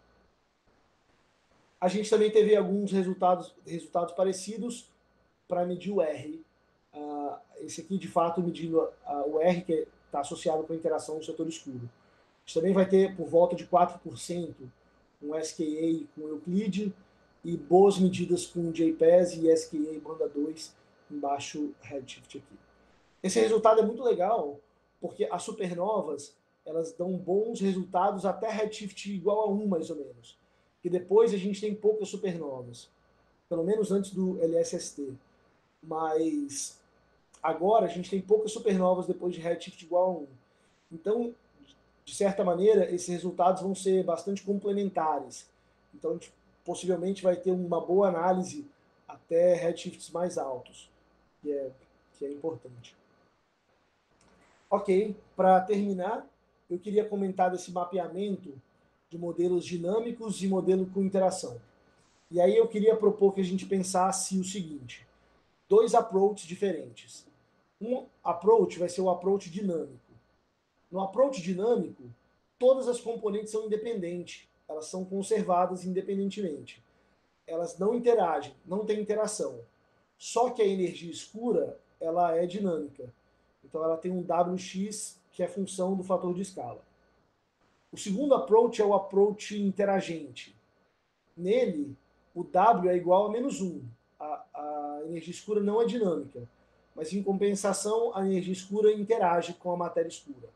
A gente também teve alguns resultados parecidos para medir o R. Esse aqui, de fato, medindo o R, que está associado com a interação no setor escuro. A gente também vai ter por volta de 4% com SKA com Euclid e boas medidas com JPass e SKA banda 2 em baixo redshift aqui. Esse resultado é muito legal porque as supernovas elas dão bons resultados até redshift igual a 1, mais ou menos. E depois a gente tem poucas supernovas, pelo menos antes do LSST. Mas agora a gente tem poucas supernovas depois de redshift igual a 1. Então, de certa maneira, esses resultados vão ser bastante complementares. Então, a gente possivelmente vai ter uma boa análise até redshifts mais altos, que é importante. Ok, para terminar, eu queria comentar desse mapeamento de modelos dinâmicos e modelo com interação. E aí eu queria propor que a gente pensasse o seguinte: 2 approaches diferentes. Um approach vai ser o approach dinâmico. No approach dinâmico, todas as componentes são independentes, elas são conservadas independentemente. Elas não interagem, não tem interação. Só que a energia escura, ela é dinâmica. Então ela tem um WX, que é função do fator de escala. O segundo approach é o approach interagente. Nele, o W é igual a -1. A energia escura não é dinâmica, mas em compensação, a energia escura interage com a matéria escura,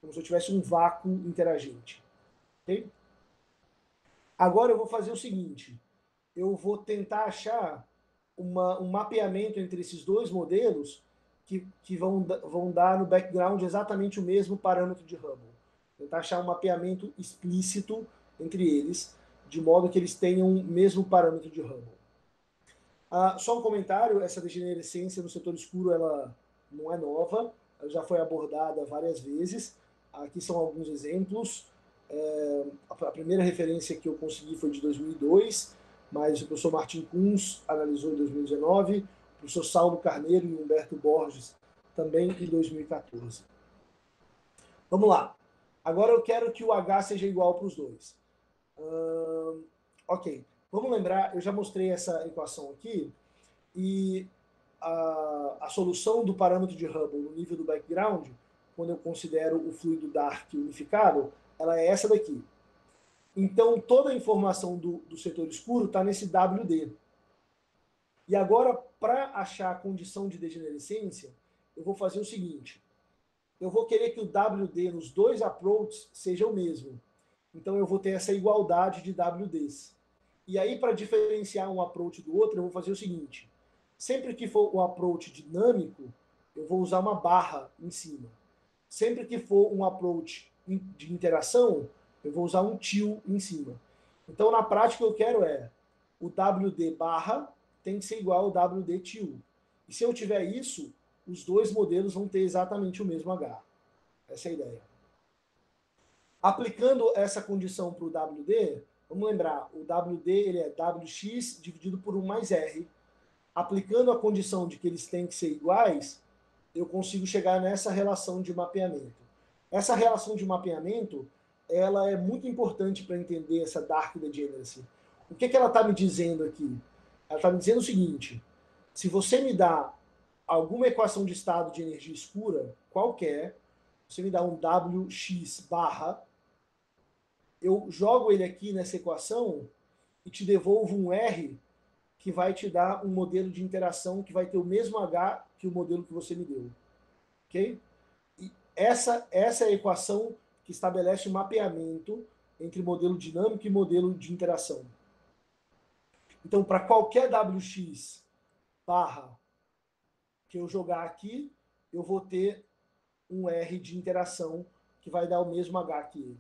como se eu tivesse um vácuo interagente. Okay? Agora eu vou fazer o seguinte: eu vou tentar achar um mapeamento entre esses dois modelos que vão dar no background exatamente o mesmo parâmetro de Hubble. Tentar achar um mapeamento explícito entre eles, de modo que eles tenham o mesmo parâmetro de Hubble. Só um comentário: essa degenerescência no setor escuro ela não é nova, ela já foi abordada várias vezes. Aqui são alguns exemplos. A primeira referência que eu consegui foi de 2002, mas o professor Martin Kunz analisou em 2019, o professor Saulo Carneiro e Humberto Borges também em 2014. Vamos lá. Agora eu quero que o H seja igual para os dois. Ok. Vamos lembrar, eu já mostrei essa equação aqui, e a solução do parâmetro de Hubble no nível do background, quando eu considero o fluido dark unificado, ela é essa daqui. Então, toda a informação do setor escuro está nesse WD. E agora, para achar a condição de degenerescência, eu vou fazer o seguinte: eu vou querer que o WD nos dois approaches seja o mesmo. Então, eu vou ter essa igualdade de WDs. E aí, para diferenciar um approach do outro, eu vou fazer o seguinte: sempre que for o approach dinâmico, eu vou usar uma barra em cima. Sempre que for um approach de interação, eu vou usar um til em cima. Então, na prática, o que eu quero é o WD barra tem que ser igual ao WD til. E se eu tiver isso, os dois modelos vão ter exatamente o mesmo H. Essa é a ideia. Aplicando essa condição para o WD, vamos lembrar, o WD ele é WX dividido por 1 mais R. Aplicando a condição de que eles têm que ser iguais, eu consigo chegar nessa relação de mapeamento. Essa relação de mapeamento, ela é muito importante para entender essa dark degeneracy. O que ela está me dizendo aqui? Ela está me dizendo o seguinte: se você me dá alguma equação de estado de energia escura, qualquer, você me dá um WX barra, eu jogo ele aqui nessa equação e te devolvo um R que vai te dar um modelo de interação que vai ter o mesmo H que o modelo que você me deu. Ok? E essa é a equação que estabelece o mapeamento entre modelo dinâmico e modelo de interação. Então, para qualquer WX barra que eu jogar aqui, eu vou ter um R de interação que vai dar o mesmo H que ele.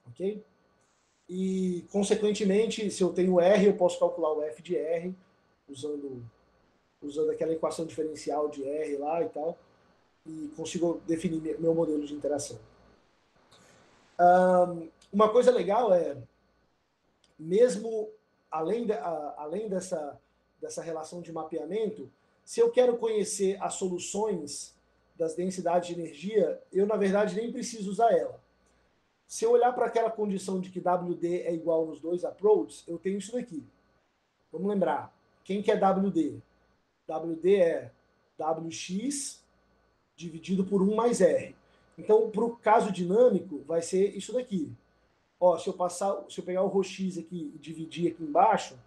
Ok? E, consequentemente, se eu tenho R, eu posso calcular o F de R usando aquela equação diferencial de R lá e tal, e consigo definir meu modelo de interação. Uma coisa legal é, mesmo além dessa relação de mapeamento, se eu quero conhecer as soluções das densidades de energia, eu, na verdade, nem preciso usar ela. Se eu olhar para aquela condição de que WD é igual nos dois approaches, eu tenho isso daqui. Vamos lembrar. Quem que é WD? WD é WX dividido por 1 mais R. Então, para o caso dinâmico, vai ser isso daqui. Ó, se eu pegar o ρx aqui e dividir aqui embaixo,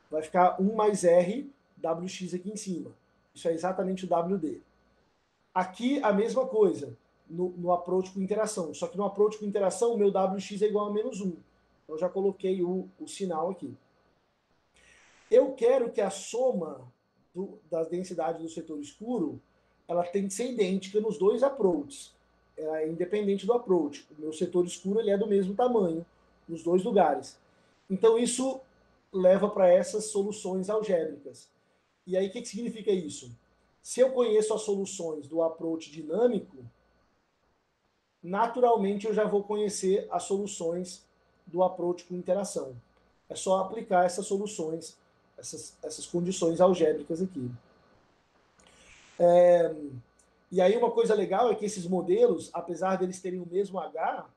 vai ficar 1 mais R WX aqui em cima. Isso é exatamente o WD. Aqui, a mesma coisa, no approach com interação. Só que no approach com interação, o meu WX é igual a menos 1. Então, eu já coloquei o sinal aqui. Eu quero que a soma das densidades do setor escuro ela tem que ser idêntica nos dois approaches. Ela é independente do approach. O meu setor escuro ele é do mesmo tamanho nos dois lugares. Então, isso leva para essas soluções algébricas. E aí, o que significa isso? Se eu conheço as soluções do approach dinâmico, naturalmente eu já vou conhecer as soluções do approach com interação. É só aplicar essas soluções, essas condições algébricas aqui. E aí uma coisa legal é que esses modelos, apesar deles terem o mesmo H,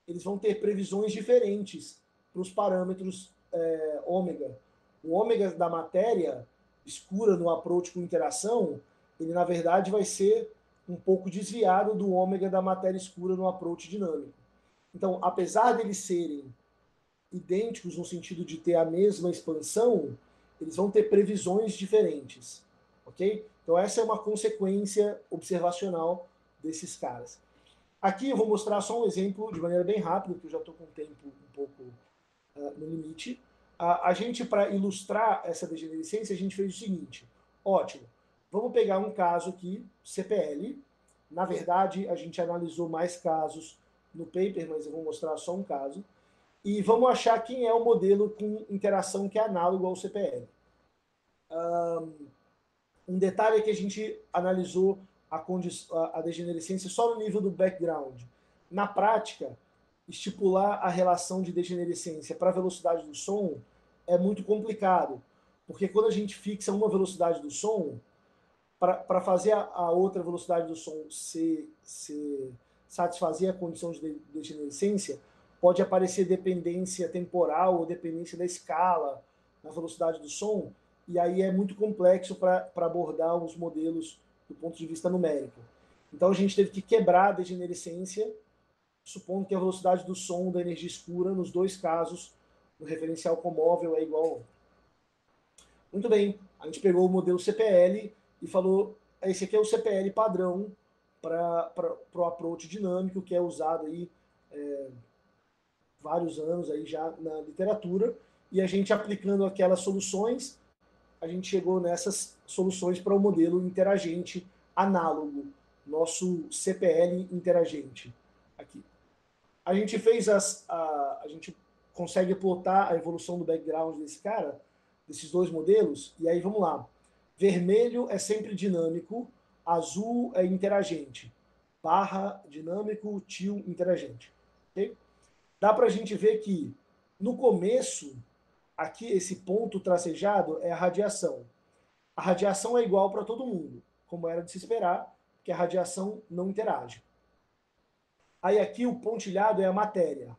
eles vão ter previsões diferentes para os parâmetros ômega. O ômega da matéria escura no approach com interação, ele na verdade vai ser um pouco desviado do ômega da matéria escura no approach dinâmico. Então, apesar deles serem idênticos no sentido de ter a mesma expansão, eles vão ter previsões diferentes, ok? Então, essa é uma consequência observacional desses caras. Aqui eu vou mostrar só um exemplo de maneira bem rápida, porque eu já estou com o tempo um pouco no limite. A gente, para ilustrar essa degenerescência, a gente fez o seguinte. Ótimo. Vamos pegar um caso aqui, CPL. Na verdade, a gente analisou mais casos no paper, mas eu vou mostrar só um caso. E vamos achar quem é o modelo com interação que é análogo ao CPL. Um detalhe é que a gente analisou a degenerescência só no nível do background. Na prática, estipular a relação de degenerescência para a velocidade do som é muito complicado, porque quando a gente fixa uma velocidade do som, para fazer a outra velocidade do som se satisfazer a condição de degenerescência, pode aparecer dependência temporal ou dependência da escala na velocidade do som, e aí é muito complexo para abordar os modelos do ponto de vista numérico. Então a gente teve que quebrar a degenerescência, supondo que a velocidade do som da energia escura, nos dois casos, no referencial com móvel é igual a 1. Muito bem, a gente pegou o modelo CPL e falou, esse aqui é o CPL padrão para o approach dinâmico, que é usado aí vários anos aí já na literatura, e a gente aplicando aquelas soluções, a gente chegou nessas soluções para o modelo interagente análogo, nosso CPL interagente aqui. A gente fez a gente consegue plotar a evolução do background desse cara, desses dois modelos, e aí vamos lá. Vermelho é sempre dinâmico, azul é interagente, barra dinâmico, tio interagente. Okay? Dá para a gente ver que no começo, aqui esse ponto tracejado é a radiação. A radiação é igual para todo mundo, como era de se esperar, porque a radiação não interage. Aí aqui o pontilhado é a matéria.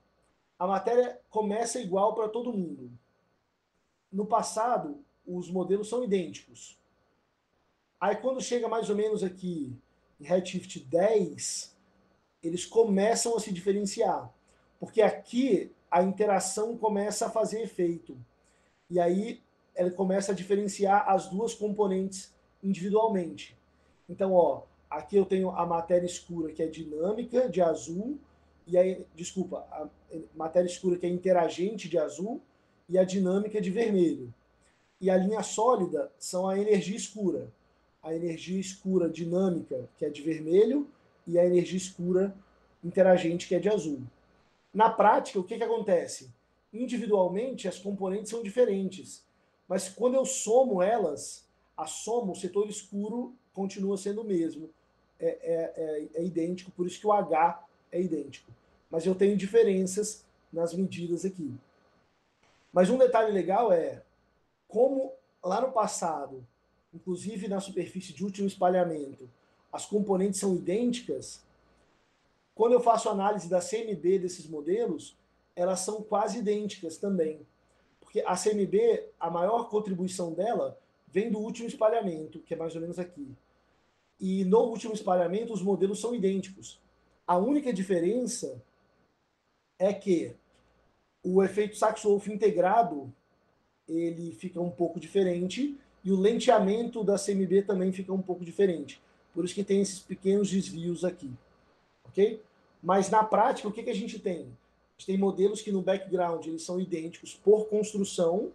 A matéria começa igual para todo mundo. No passado, os modelos são idênticos. Aí quando chega mais ou menos aqui em Redshift 10, eles começam a se diferenciar. Porque aqui a interação começa a fazer efeito. E aí ele começa a diferenciar as duas componentes individualmente. Então, ó, aqui eu tenho a matéria escura, que é dinâmica, de azul, e aí, desculpa, a matéria escura, que é interagente, de azul, e a dinâmica, de vermelho. E a linha sólida são a energia escura. A energia escura dinâmica, que é de vermelho, e a energia escura interagente, que é de azul. Na prática, o que acontece? Individualmente, as componentes são diferentes, mas quando eu somo elas, a soma, o setor escuro continua sendo o mesmo, é idêntico, por isso que o H é idêntico. Mas eu tenho diferenças nas medidas aqui. Mas um detalhe legal é, como lá no passado, inclusive na superfície de último espalhamento, as componentes são idênticas, quando eu faço análise da CMB desses modelos, elas são quase idênticas também. Porque a CMB, a maior contribuição dela vem do último espalhamento, que é mais ou menos aqui. E no último espalhamento, os modelos são idênticos. A única diferença é que o efeito Sachs-Wolff integrado, ele fica um pouco diferente, e o lenteamento da CMB também fica um pouco diferente. Por isso que tem esses pequenos desvios aqui. Ok? Mas na prática, o que a gente tem? A gente tem modelos que no background eles são idênticos por construção,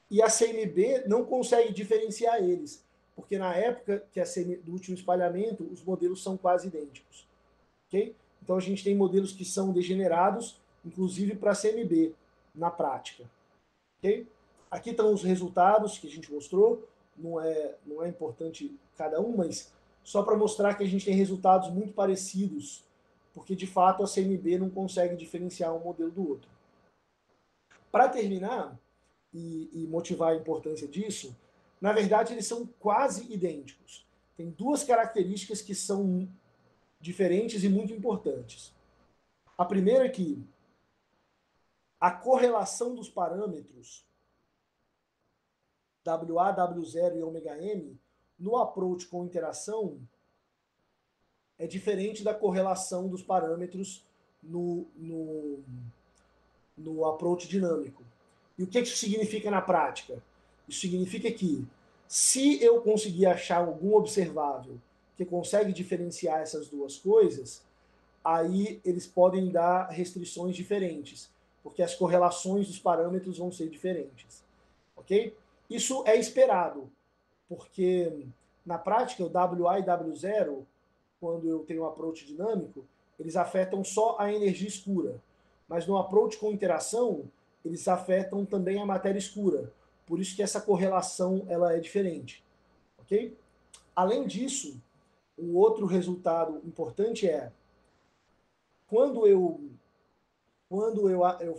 e a CMB não consegue diferenciar eles, porque na época que do último espalhamento, os modelos são quase idênticos. Okay? Então a gente tem modelos que são degenerados, inclusive para a CMB, na prática. Okay? Aqui estão os resultados que a gente mostrou, não é importante cada um, mas só para mostrar que a gente tem resultados muito parecidos, porque de fato a CMB não consegue diferenciar um modelo do outro. Para terminar, e motivar a importância disso, na verdade eles são quase idênticos. Tem duas características que são diferentes e muito importantes. A primeira é que a correlação dos parâmetros WA, W0 e ômega-m no approach com interação é diferente da correlação dos parâmetros no approach dinâmico. E o que isso significa na prática? Isso significa que, se eu conseguir achar algum observável que consegue diferenciar essas duas coisas, aí eles podem dar restrições diferentes, porque as correlações dos parâmetros vão ser diferentes. Ok? Isso é esperado, porque na prática o WA e W0, quando eu tenho um approach dinâmico, eles afetam só a energia escura, mas no approach com interação, eles afetam também a matéria escura. Por isso que essa correlação ela é diferente. Ok? Além disso, um outro resultado importante é, quando eu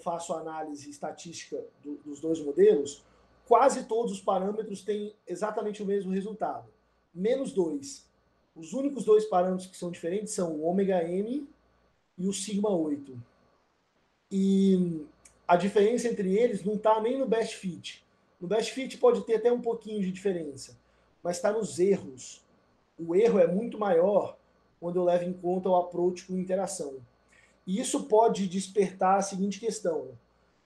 faço a análise estatística dos dois modelos, quase todos os parâmetros têm exatamente o mesmo resultado, menos 2. Os únicos dois parâmetros que são diferentes são o ômega-m e o sigma-8. E a diferença entre eles não está nem no best fit. No best fit pode ter até um pouquinho de diferença, mas está nos erros. O erro é muito maior quando eu levo em conta o approach com interação. E isso pode despertar a seguinte questão: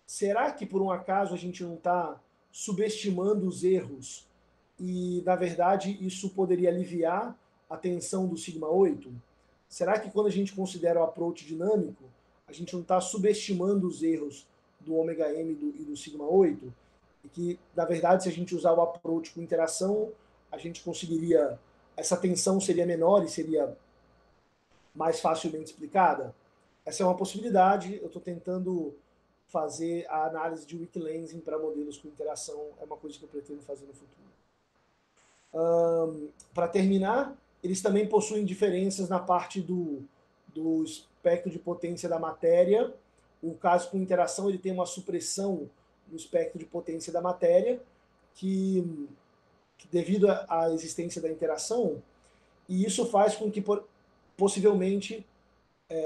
será que por um acaso a gente não está subestimando os erros e, na verdade, isso poderia aliviar a tensão do sigma-8? Será que quando a gente considera o approach dinâmico, a gente não está subestimando os erros do ômega-m e do sigma-8? E que, na verdade, se a gente usar o approach com interação, a gente conseguiria, essa tensão seria menor e seria mais facilmente explicada? Essa é uma possibilidade. Eu estou tentando fazer a análise de weak lensing para modelos com interação, é uma coisa que eu pretendo fazer no futuro. Para terminar, eles também possuem diferenças na parte do espectro de potência da matéria. O caso com interação, ele tem uma supressão no espectro de potência da matéria, que devido à existência da interação, e isso faz com que, possivelmente,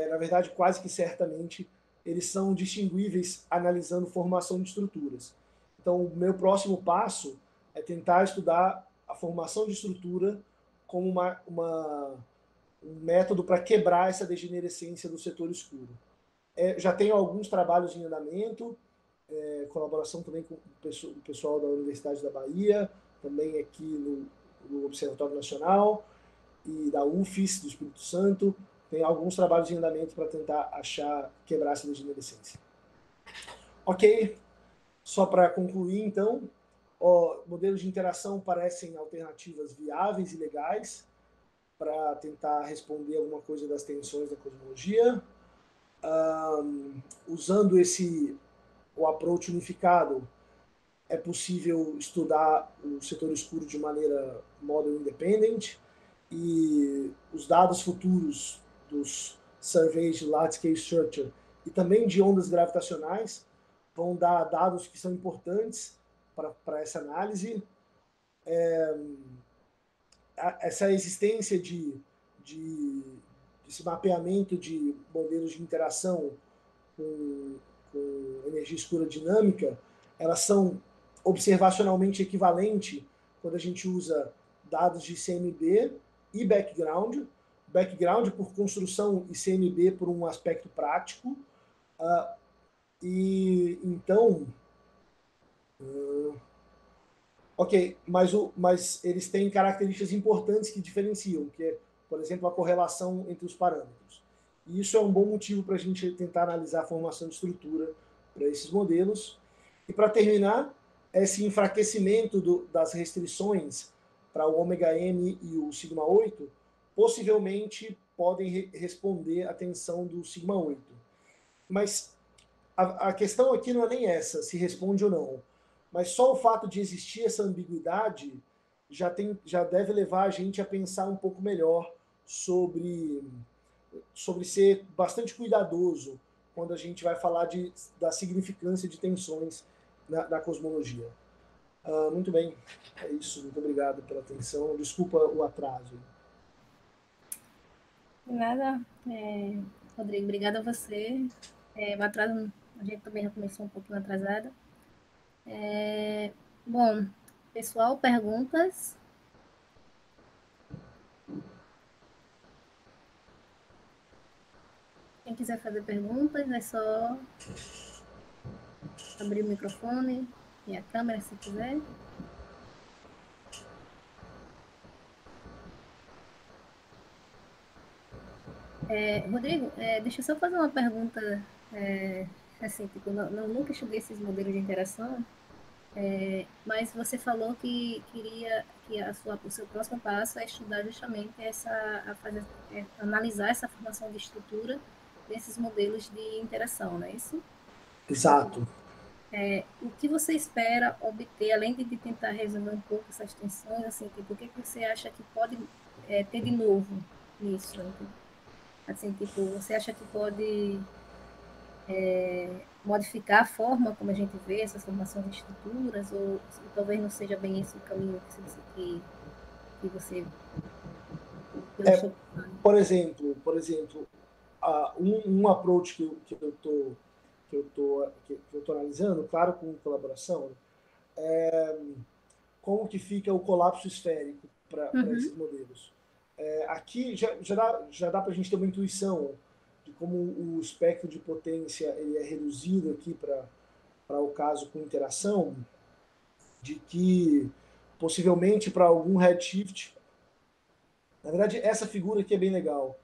na verdade, quase que certamente, eles são distinguíveis analisando formação de estruturas. Então, o meu próximo passo é tentar estudar a formação de estrutura como um método para quebrar essa degenerescência do setor escuro. Já tenho alguns trabalhos em andamento, colaboração também com o pessoal da Universidade da Bahia, também aqui no Observatório Nacional e da UFES, do Espírito Santo. Tem alguns trabalhos em andamento para tentar quebrar essa legitimidência. Ok, só para concluir, então, modelos de interação parecem alternativas viáveis e legais para tentar responder alguma coisa das tensões da cosmologia. Usando o approach unificado, é possível estudar o setor escuro de maneira model independent, e os dados futuros dos surveys de large scale structure e também de ondas gravitacionais vão dar dados que são importantes para essa análise. Essa existência desse mapeamento de modelos de interação com energia escura dinâmica, elas são observacionalmente equivalentes quando a gente usa dados de CMB e background por construção e CMB por um aspecto prático. E então, ok, mas eles têm características importantes que diferenciam, que é, por exemplo, a correlação entre os parâmetros. E isso é um bom motivo para a gente tentar analisar a formação de estrutura para esses modelos. E para terminar, esse enfraquecimento das restrições para o ômega M e o sigma 8 possivelmente podem responder à tensão do sigma 8. Mas a questão aqui não é nem essa, se responde ou não. Mas só o fato de existir essa ambiguidade já deve levar a gente a pensar um pouco melhor sobre ser bastante cuidadoso quando a gente vai falar da significância de tensões na cosmologia. Muito bem, é isso. Muito obrigado pela atenção. Desculpa o atraso. De nada, Rodrigo, obrigada a você. O atraso, a gente também já começou um pouquinho atrasada. Bom, pessoal, perguntas? Quem quiser fazer perguntas, é só abrir o microfone e a câmera, se quiser. Rodrigo, deixa eu só fazer uma pergunta, assim, tipo, nunca estudei esses modelos de interação, mas você falou que queria que o seu próximo passo é estudar justamente analisar essa formação de estrutura desses modelos de interação, não é isso? Exato. O que você espera obter, além de tentar resolver um pouco essas tensões, assim, tipo, o que você acha que pode ter de novo nisso? Assim, tipo, você acha que pode modificar a forma como a gente vê essas formações de estruturas, ou talvez não seja bem esse o caminho que você por exemplo, um approach que eu tô analisando, claro, com colaboração, como que fica o colapso esférico para esses modelos. Aqui já dá para a gente ter uma intuição de como o espectro de potência ele é reduzido aqui para o caso com interação, de que possivelmente para algum redshift, na verdade essa figura aqui é bem legal.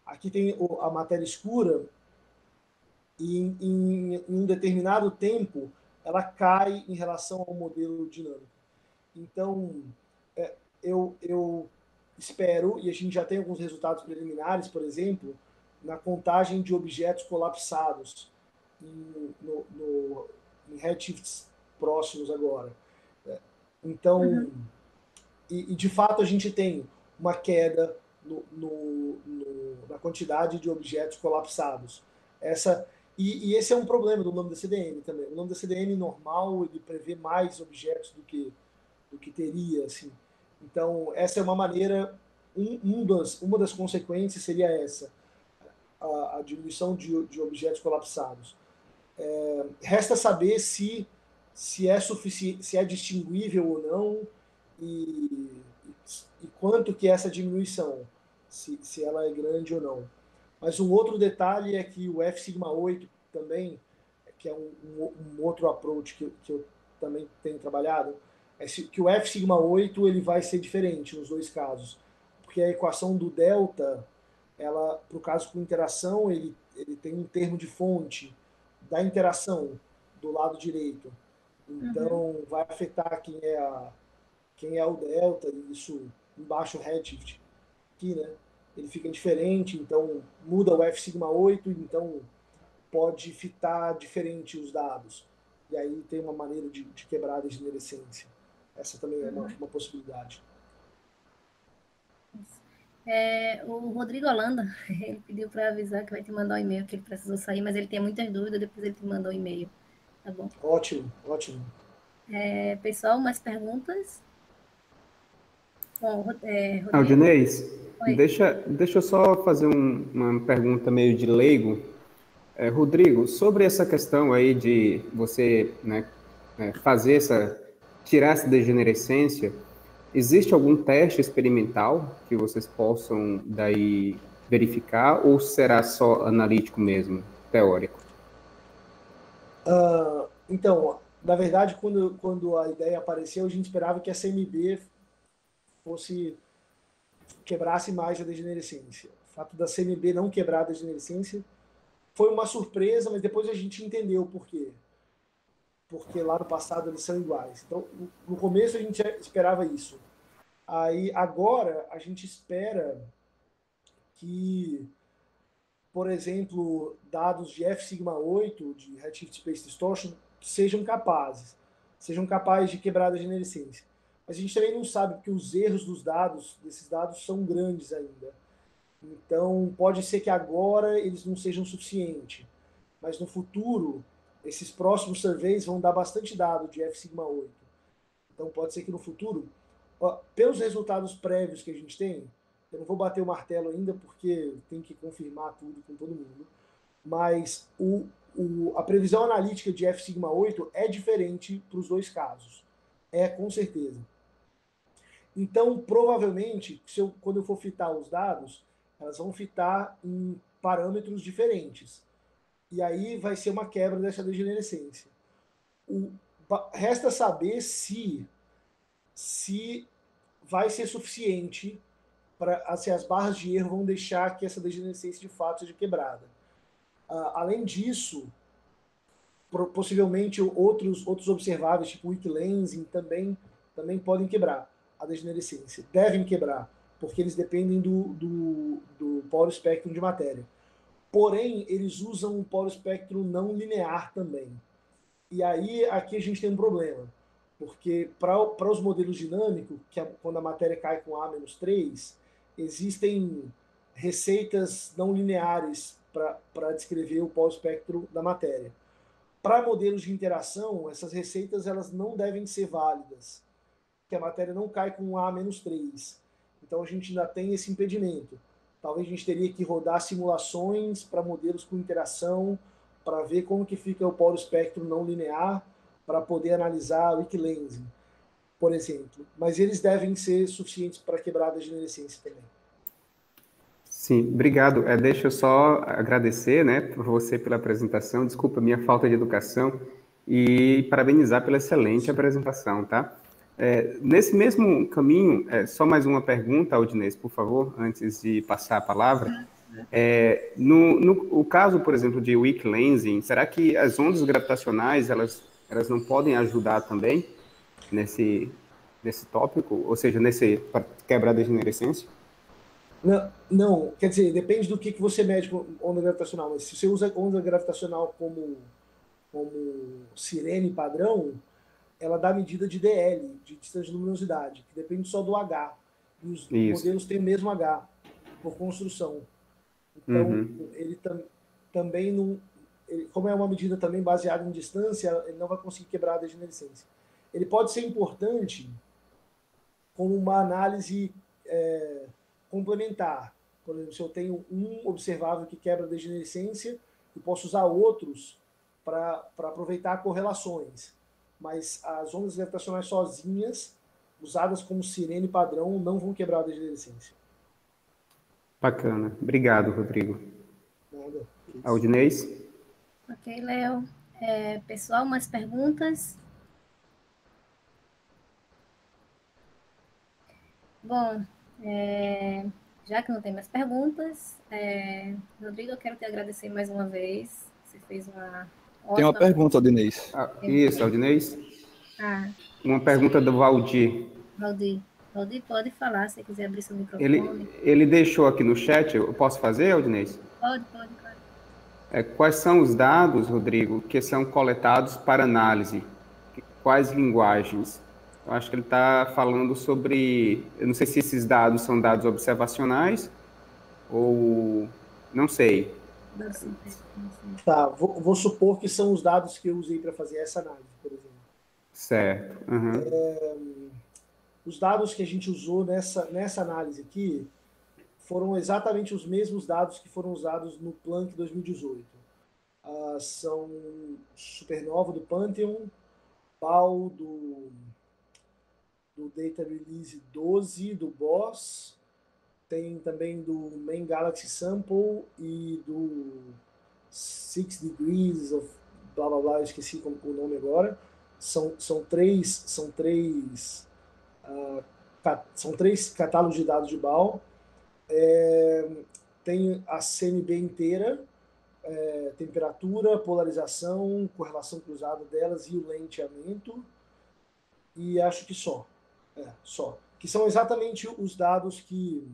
Aqui tem a matéria escura e em um determinado tempo ela cai em relação ao modelo dinâmico. Então, eu espero, e a gente já tem alguns resultados preliminares, por exemplo, na contagem de objetos colapsados em redshifts próximos agora. Então, e de fato a gente tem uma queda na quantidade de objetos colapsados. E esse é um problema do nome da CDM também. O nome da CDM normal, ele prevê mais objetos do que teria, assim. Então, essa é uma maneira, uma das consequências seria essa, a diminuição de objetos colapsados. Resta saber se é suficiente, se é distinguível ou não, e quanto que é essa diminuição, se ela é grande ou não. Mas um outro detalhe é que o F-sigma-8 também, que é um outro approach que eu também tenho trabalhado, é que o F-sigma-8 ele vai ser diferente nos dois casos, porque a equação do delta, ela, para o caso com interação, ele tem um termo de fonte da interação do lado direito. Então, vai afetar quem é o delta, e isso embaixo o redshift aqui, né? Ele fica diferente, então muda o F-sigma-8, então pode fitar diferente os dados. E aí tem uma maneira de quebrar a degenerescência. Essa também é uma possibilidade. O Rodrigo Holanda, ele pediu para avisar que vai te mandar um e-mail, que ele precisou sair, mas ele tem muitas dúvidas, depois ele te manda um e-mail. Tá bom? Ótimo, ótimo. Pessoal, mais perguntas? Bom, Rodrigo. Aldinês, deixa eu só fazer uma pergunta meio de leigo. Rodrigo, sobre essa questão aí de você, né, tirar essa degenerescência, existe algum teste experimental que vocês possam daí verificar ou será só analítico mesmo, teórico? Então, na verdade, quando a ideia apareceu, a gente esperava que a CMB quebrasse mais a degenerescência. O fato da CMB não quebrar a degenerescência foi uma surpresa, mas depois a gente entendeu por quê. Porque lá no passado eles são iguais. Então, no começo a gente esperava isso. Aí, agora, a gente espera que, por exemplo, dados de F-sigma-8, de Redshift Space Distortion, sejam capazes de quebrar a degenerescência. Mas a gente também não sabe, porque os erros desses dados são grandes ainda. Então, pode ser que agora eles não sejam suficientes, mas no futuro, esses próximos surveys vão dar bastante dado de F-sigma-8. Então, pode ser que no futuro, pelos resultados prévios que a gente tem, eu não vou bater o martelo ainda, porque tem que confirmar tudo com todo mundo, mas a previsão analítica de F-sigma-8 é diferente para os dois casos. Com certeza. Então, provavelmente, quando eu for fitar os dados, elas vão fitar em parâmetros diferentes. E aí vai ser uma quebra dessa degenerescência. Resta saber se vai ser suficiente para se as barras de erro vão deixar que essa degenerescência de fato seja quebrada. Além disso, possivelmente outros observáveis, tipo o weak lensing, também podem quebrar a degenerescência. Devem quebrar, porque eles dependem do Power Spectrum de matéria. Porém, eles usam um Power Spectrum não linear também. E aí, aqui a gente tem um problema, porque para os modelos dinâmicos, quando a matéria cai com A-3, existem receitas não lineares para descrever o Power Spectrum da matéria. Para modelos de interação, essas receitas elas não devem ser válidas, porque a matéria não cai com A-3. Então a gente ainda tem esse impedimento. Talvez a gente teria que rodar simulações para modelos com interação, para ver como que fica o Power Spectrum não linear, para poder analisar o weak lensing, por exemplo. Mas eles devem ser suficientes para quebrar a degenerescência também. Sim, obrigado. Deixa eu só agradecer, né, por você pela apresentação. Desculpa a minha falta de educação e parabenizar pela excelente apresentação, tá? Nesse mesmo caminho, só mais uma pergunta, Aldinês, por favor, antes de passar a palavra. No caso, por exemplo, de weak lensing, será que as ondas gravitacionais elas não podem ajudar também nesse tópico, ou seja, para quebrar a degenerescência? Não, quer dizer, depende do que você mede com onda gravitacional, mas se você usa onda gravitacional como sirene padrão, ela dá medida de DL, de distância de luminosidade, que depende só do H. E os modelos têm o mesmo H por construção. Então, ele também não... como é uma medida também baseada em distância, ele não vai conseguir quebrar a degenerescência. Ele pode ser importante como uma análise complementar. Por exemplo, se eu tenho um observável que quebra a degenerescência, eu posso usar outros para aproveitar correlações. Mas as ondas gravitacionais sozinhas, usadas como sirene padrão, não vão quebrar a degenerescência. Bacana. Obrigado, Rodrigo. Nada. Aldinês? Ok, Léo. Pessoal, mais perguntas? Bom, já que não tem mais perguntas, Rodrigo, eu quero te agradecer mais uma vez. Você fez uma Tem uma ótima pergunta, Aldinês. Isso, Aldinês. Ah, Uma pergunta do Valdir. Valdir, pode falar, se quiser abrir seu Ele, microfone. ele deixou aqui no chat, eu posso fazer, Aldinês? Pode, claro. Quais são os dados, Rodrigo, que são coletados para análise? Quais linguagens? Eu acho que ele está falando sobre... Eu não sei se esses dados são dados observacionais ou... Não sei. Tá, vou supor que são os dados que eu usei para fazer essa análise, por exemplo. Certo. Uhum. Os dados que a gente usou nessa análise aqui foram exatamente os mesmos dados que foram usados no Planck 2018. São supernova do Pantheon, BAL do Data Release 12 do BOSS, tem também do Main Galaxy Sample e do 6 Degrees of blá blá blá, eu esqueci o nome agora. São três catálogos de dados de BAL. Tem a CNB inteira, temperatura, polarização, correlação cruzada delas e o lenteamento. E acho que só. Que são exatamente os dados que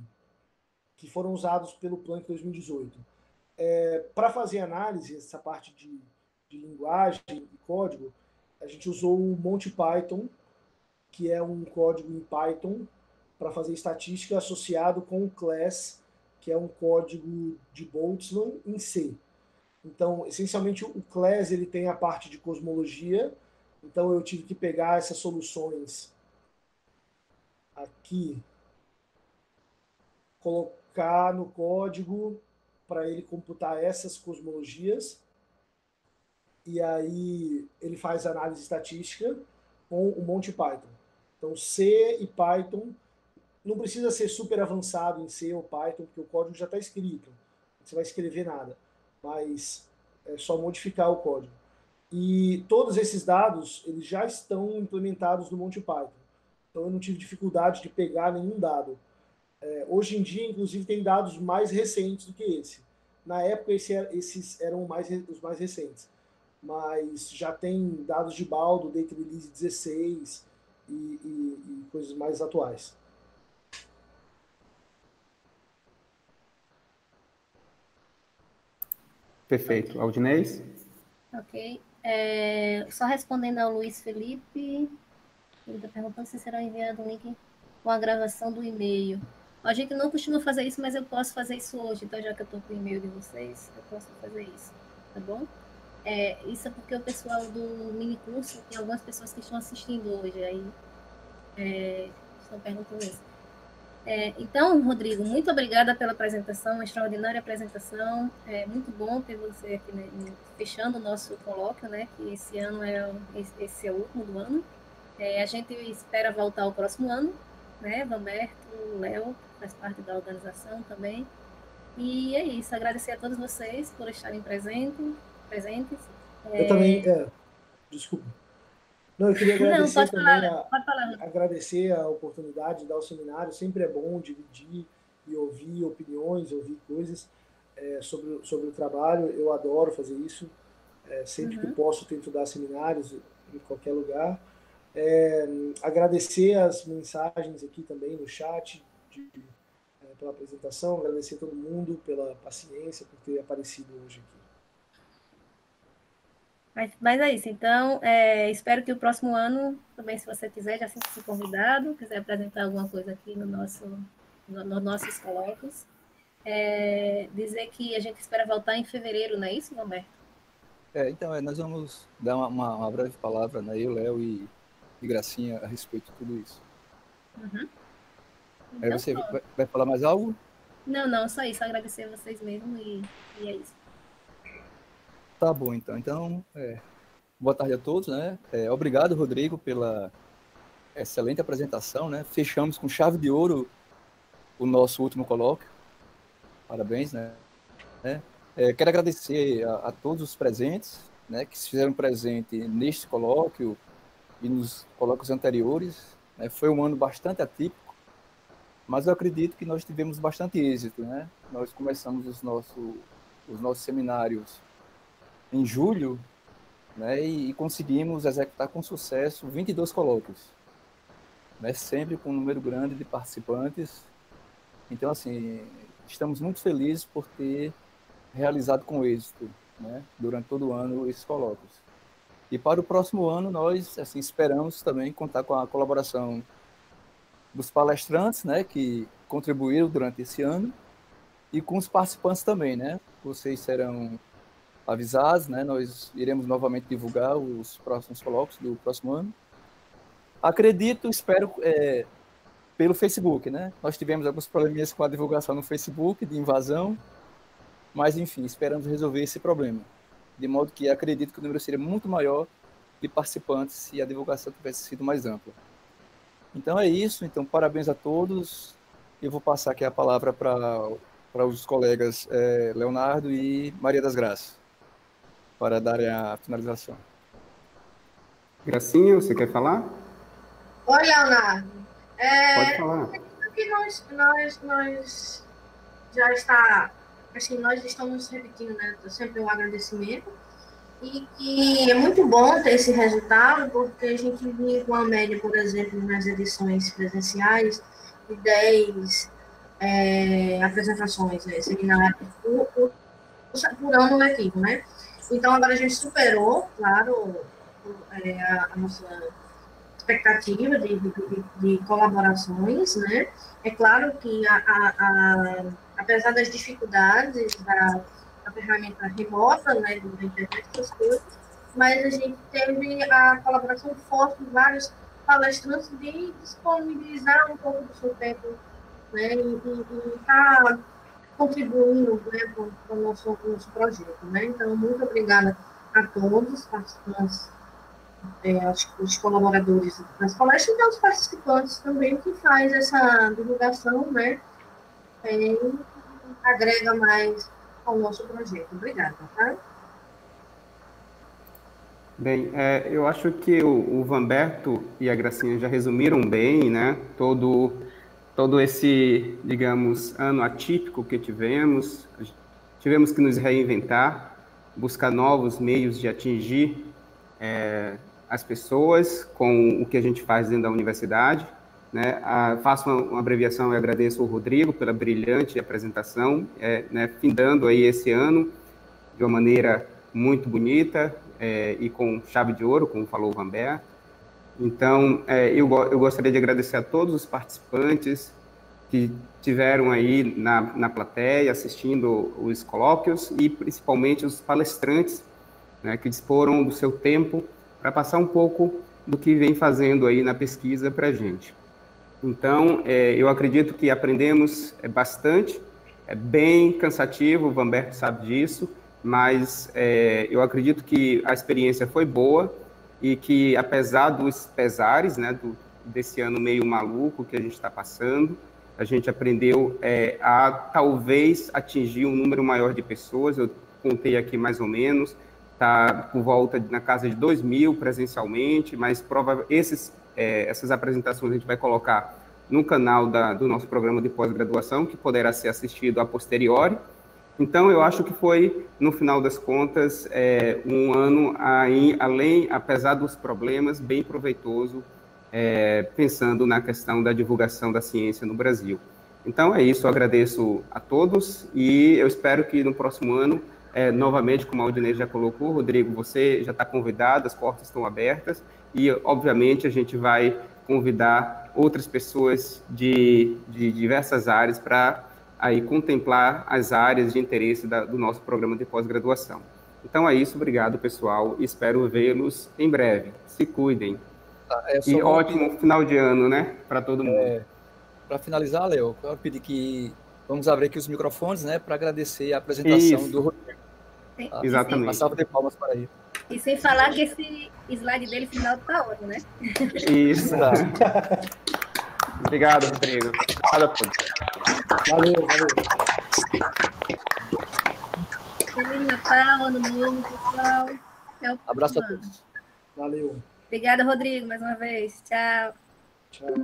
foram usados pelo Planck 2018. Para fazer análise, essa parte de linguagem e código, a gente usou o MontyPython, que é um código em Python para fazer estatística associado com o Class, que é um código de Boltzmann em C. Então, essencialmente, o Class ele tem a parte de cosmologia, então eu tive que pegar essas soluções aqui, colocar no código para ele computar essas cosmologias, e aí ele faz análise estatística com o MontyPython. Então, C e Python, não precisa ser super avançado em C ou Python, porque o código já está escrito, você vai escrever nada, mas é só modificar o código. E todos esses dados, eles já estão implementados no MontyPython, então eu não tive dificuldade de pegar nenhum dado. Hoje em dia, inclusive, tem dados mais recentes do que esse. Na época, esses eram os mais recentes, mas já tem dados de BAL do Data Release 16 e coisas mais atuais. Perfeito. Aldinês? Ok. Só respondendo ao Luiz Felipe, ele está perguntando se será enviado um link com a gravação do e-mail. A gente não costuma fazer isso, mas eu posso fazer isso hoje. Então, já que eu estou com o e-mail de vocês, eu posso fazer isso. Tá bom? Isso é porque o pessoal do mini curso, tem algumas pessoas que estão assistindo hoje, aí estão perguntando isso. Então, Rodrigo, muito obrigada pela apresentação, uma extraordinária apresentação. É muito bom ter você aqui, né, fechando o nosso colóquio, né, que esse ano esse é o último do ano. A gente espera voltar ao próximo ano, né, Vamberto, Léo, faz parte da organização também. E é isso, agradecer a todos vocês por estarem presentes. Eu também, desculpa. Não, eu queria agradecer agradecer a oportunidade de dar o seminário. Sempre é bom dividir e ouvir opiniões, ouvir coisas sobre o trabalho. Eu adoro fazer isso. Sempre que posso, tento dar seminários em qualquer lugar. Agradecer as mensagens aqui também no chat, pela apresentação. Agradecer a todo mundo pela paciência, por ter aparecido hoje aqui. Mas é isso, então, espero que o próximo ano, também, se você quiser, já sinta-se convidado, quiser apresentar alguma coisa aqui nos nossos colóquios. Dizer que a gente espera voltar em fevereiro, não é isso, Roberto? Então, nós vamos dar uma breve palavra, né, eu, Léo e Gracinha, a respeito de tudo isso. Uhum. Então, Aí você vai falar mais algo? Não, só isso, agradecer a vocês mesmo e é isso. Tá bom, então, boa tarde a todos, né? Obrigado, Rodrigo, pela excelente apresentação, né? Fechamos com chave de ouro o nosso último colóquio. Parabéns, né? Quero agradecer a todos os presentes, né, que se fizeram presente neste colóquio e nos colóquios anteriores. Foi um ano bastante atípico, mas eu acredito que nós tivemos bastante êxito, né? Nós começamos os nossos seminários em julho, né, e conseguimos executar com sucesso 22 colóquios, né, sempre com um número grande de participantes. Então, assim, estamos muito felizes por ter realizado com êxito, né, durante todo o ano esses colóquios. E para o próximo ano, nós assim, esperamos também contar com a colaboração dos palestrantes, né, que contribuíram durante esse ano, e com os participantes também, né? Vocês serão avisados, né? Nós iremos novamente divulgar os próximos colóquios do próximo ano. Espero, pelo Facebook, né? Nós tivemos alguns probleminhas com a divulgação no Facebook, de invasão, mas, enfim, esperamos resolver esse problema. De modo que acredito que o número seria muito maior de participantes se a divulgação tivesse sido mais ampla. Então é isso. Então, parabéns a todos. Eu vou passar aqui a palavra para os colegas Leonardo e Maria das Graças, para darem a finalização. Gracinha, você quer falar? Oi, Leonardo. Pode falar. Aqui nós já está, assim, nós estamos repetindo, né, sempre um agradecimento, e que é muito bom ter esse resultado, porque a gente vinha com a média, por exemplo, nas edições presenciais, de 10 apresentações, seminários por ano letivo, né? Então, agora a gente superou, claro, a nossa expectativa de colaborações, né? É claro que, apesar das dificuldades da ferramenta remota, né, da internet, essas coisas, mas a gente teve a colaboração forte de vários palestrantes de disponibilizar um pouco do seu tempo, né, e estar contribuindo, né, com o nosso projeto, né? Então, muito obrigada a todos os participantes, os colaboradores das palestras e aos participantes também, que faz essa divulgação, né, e agrega mais ao nosso projeto. Obrigada, tá? Bem, eu acho que o Vanberto e a Gracinha já resumiram bem, né, todo esse, digamos, ano atípico que tivemos que nos reinventar, buscar novos meios de atingir as pessoas com o que a gente faz dentro da universidade, né? Faço uma abreviação e agradeço ao Rodrigo pela brilhante apresentação, né, findando aí esse ano de uma maneira muito bonita e com chave de ouro, como falou o Vanberto. Então, eu gostaria de agradecer a todos os participantes que tiveram aí na plateia, assistindo os colóquios, e principalmente os palestrantes, né, que disporam do seu tempo para passar um pouco do que vem fazendo aí na pesquisa para a gente. Então, eu acredito que aprendemos bastante, é bem cansativo, o Vanberto sabe disso, mas eu acredito que a experiência foi boa, e que, apesar dos pesares, né, desse ano meio maluco que a gente está passando, a gente aprendeu a talvez atingir um número maior de pessoas. Eu contei aqui mais ou menos, está por volta na casa de 2.000 presencialmente, mas essas apresentações a gente vai colocar no canal do nosso programa de pós-graduação, que poderá ser assistido a posteriori. Então, eu acho que foi, no final das contas, um ano, apesar dos problemas, bem proveitoso, pensando na questão da divulgação da ciência no Brasil. Então, é isso, eu agradeço a todos, e eu espero que no próximo ano, novamente, como a Aldinei já colocou, Rodrigo, você já está convidado, as portas estão abertas, e, obviamente, a gente vai convidar outras pessoas de diversas áreas para aí contemplar as áreas de interesse do nosso programa de pós-graduação. Então é isso, obrigado, pessoal, espero vê-los em breve. Se cuidem. E ótimo final de ano, né, para todo mundo. Para finalizar, Léo, eu quero pedir que vamos abrir aqui os microfones, né, para agradecer a apresentação do Rodrigo. Tá? Exatamente. Uma salva de palmas para ele. E sem falar que esse slide dele final tá ótimo, né? Isso. Obrigado, Rodrigo. Obrigado a todos. Valeu. Feliz Natal, Ano Novo, pessoal. Até o Abraço a próximo ano. todos. Valeu. Obrigada, Rodrigo, mais uma vez. Tchau. Tchau.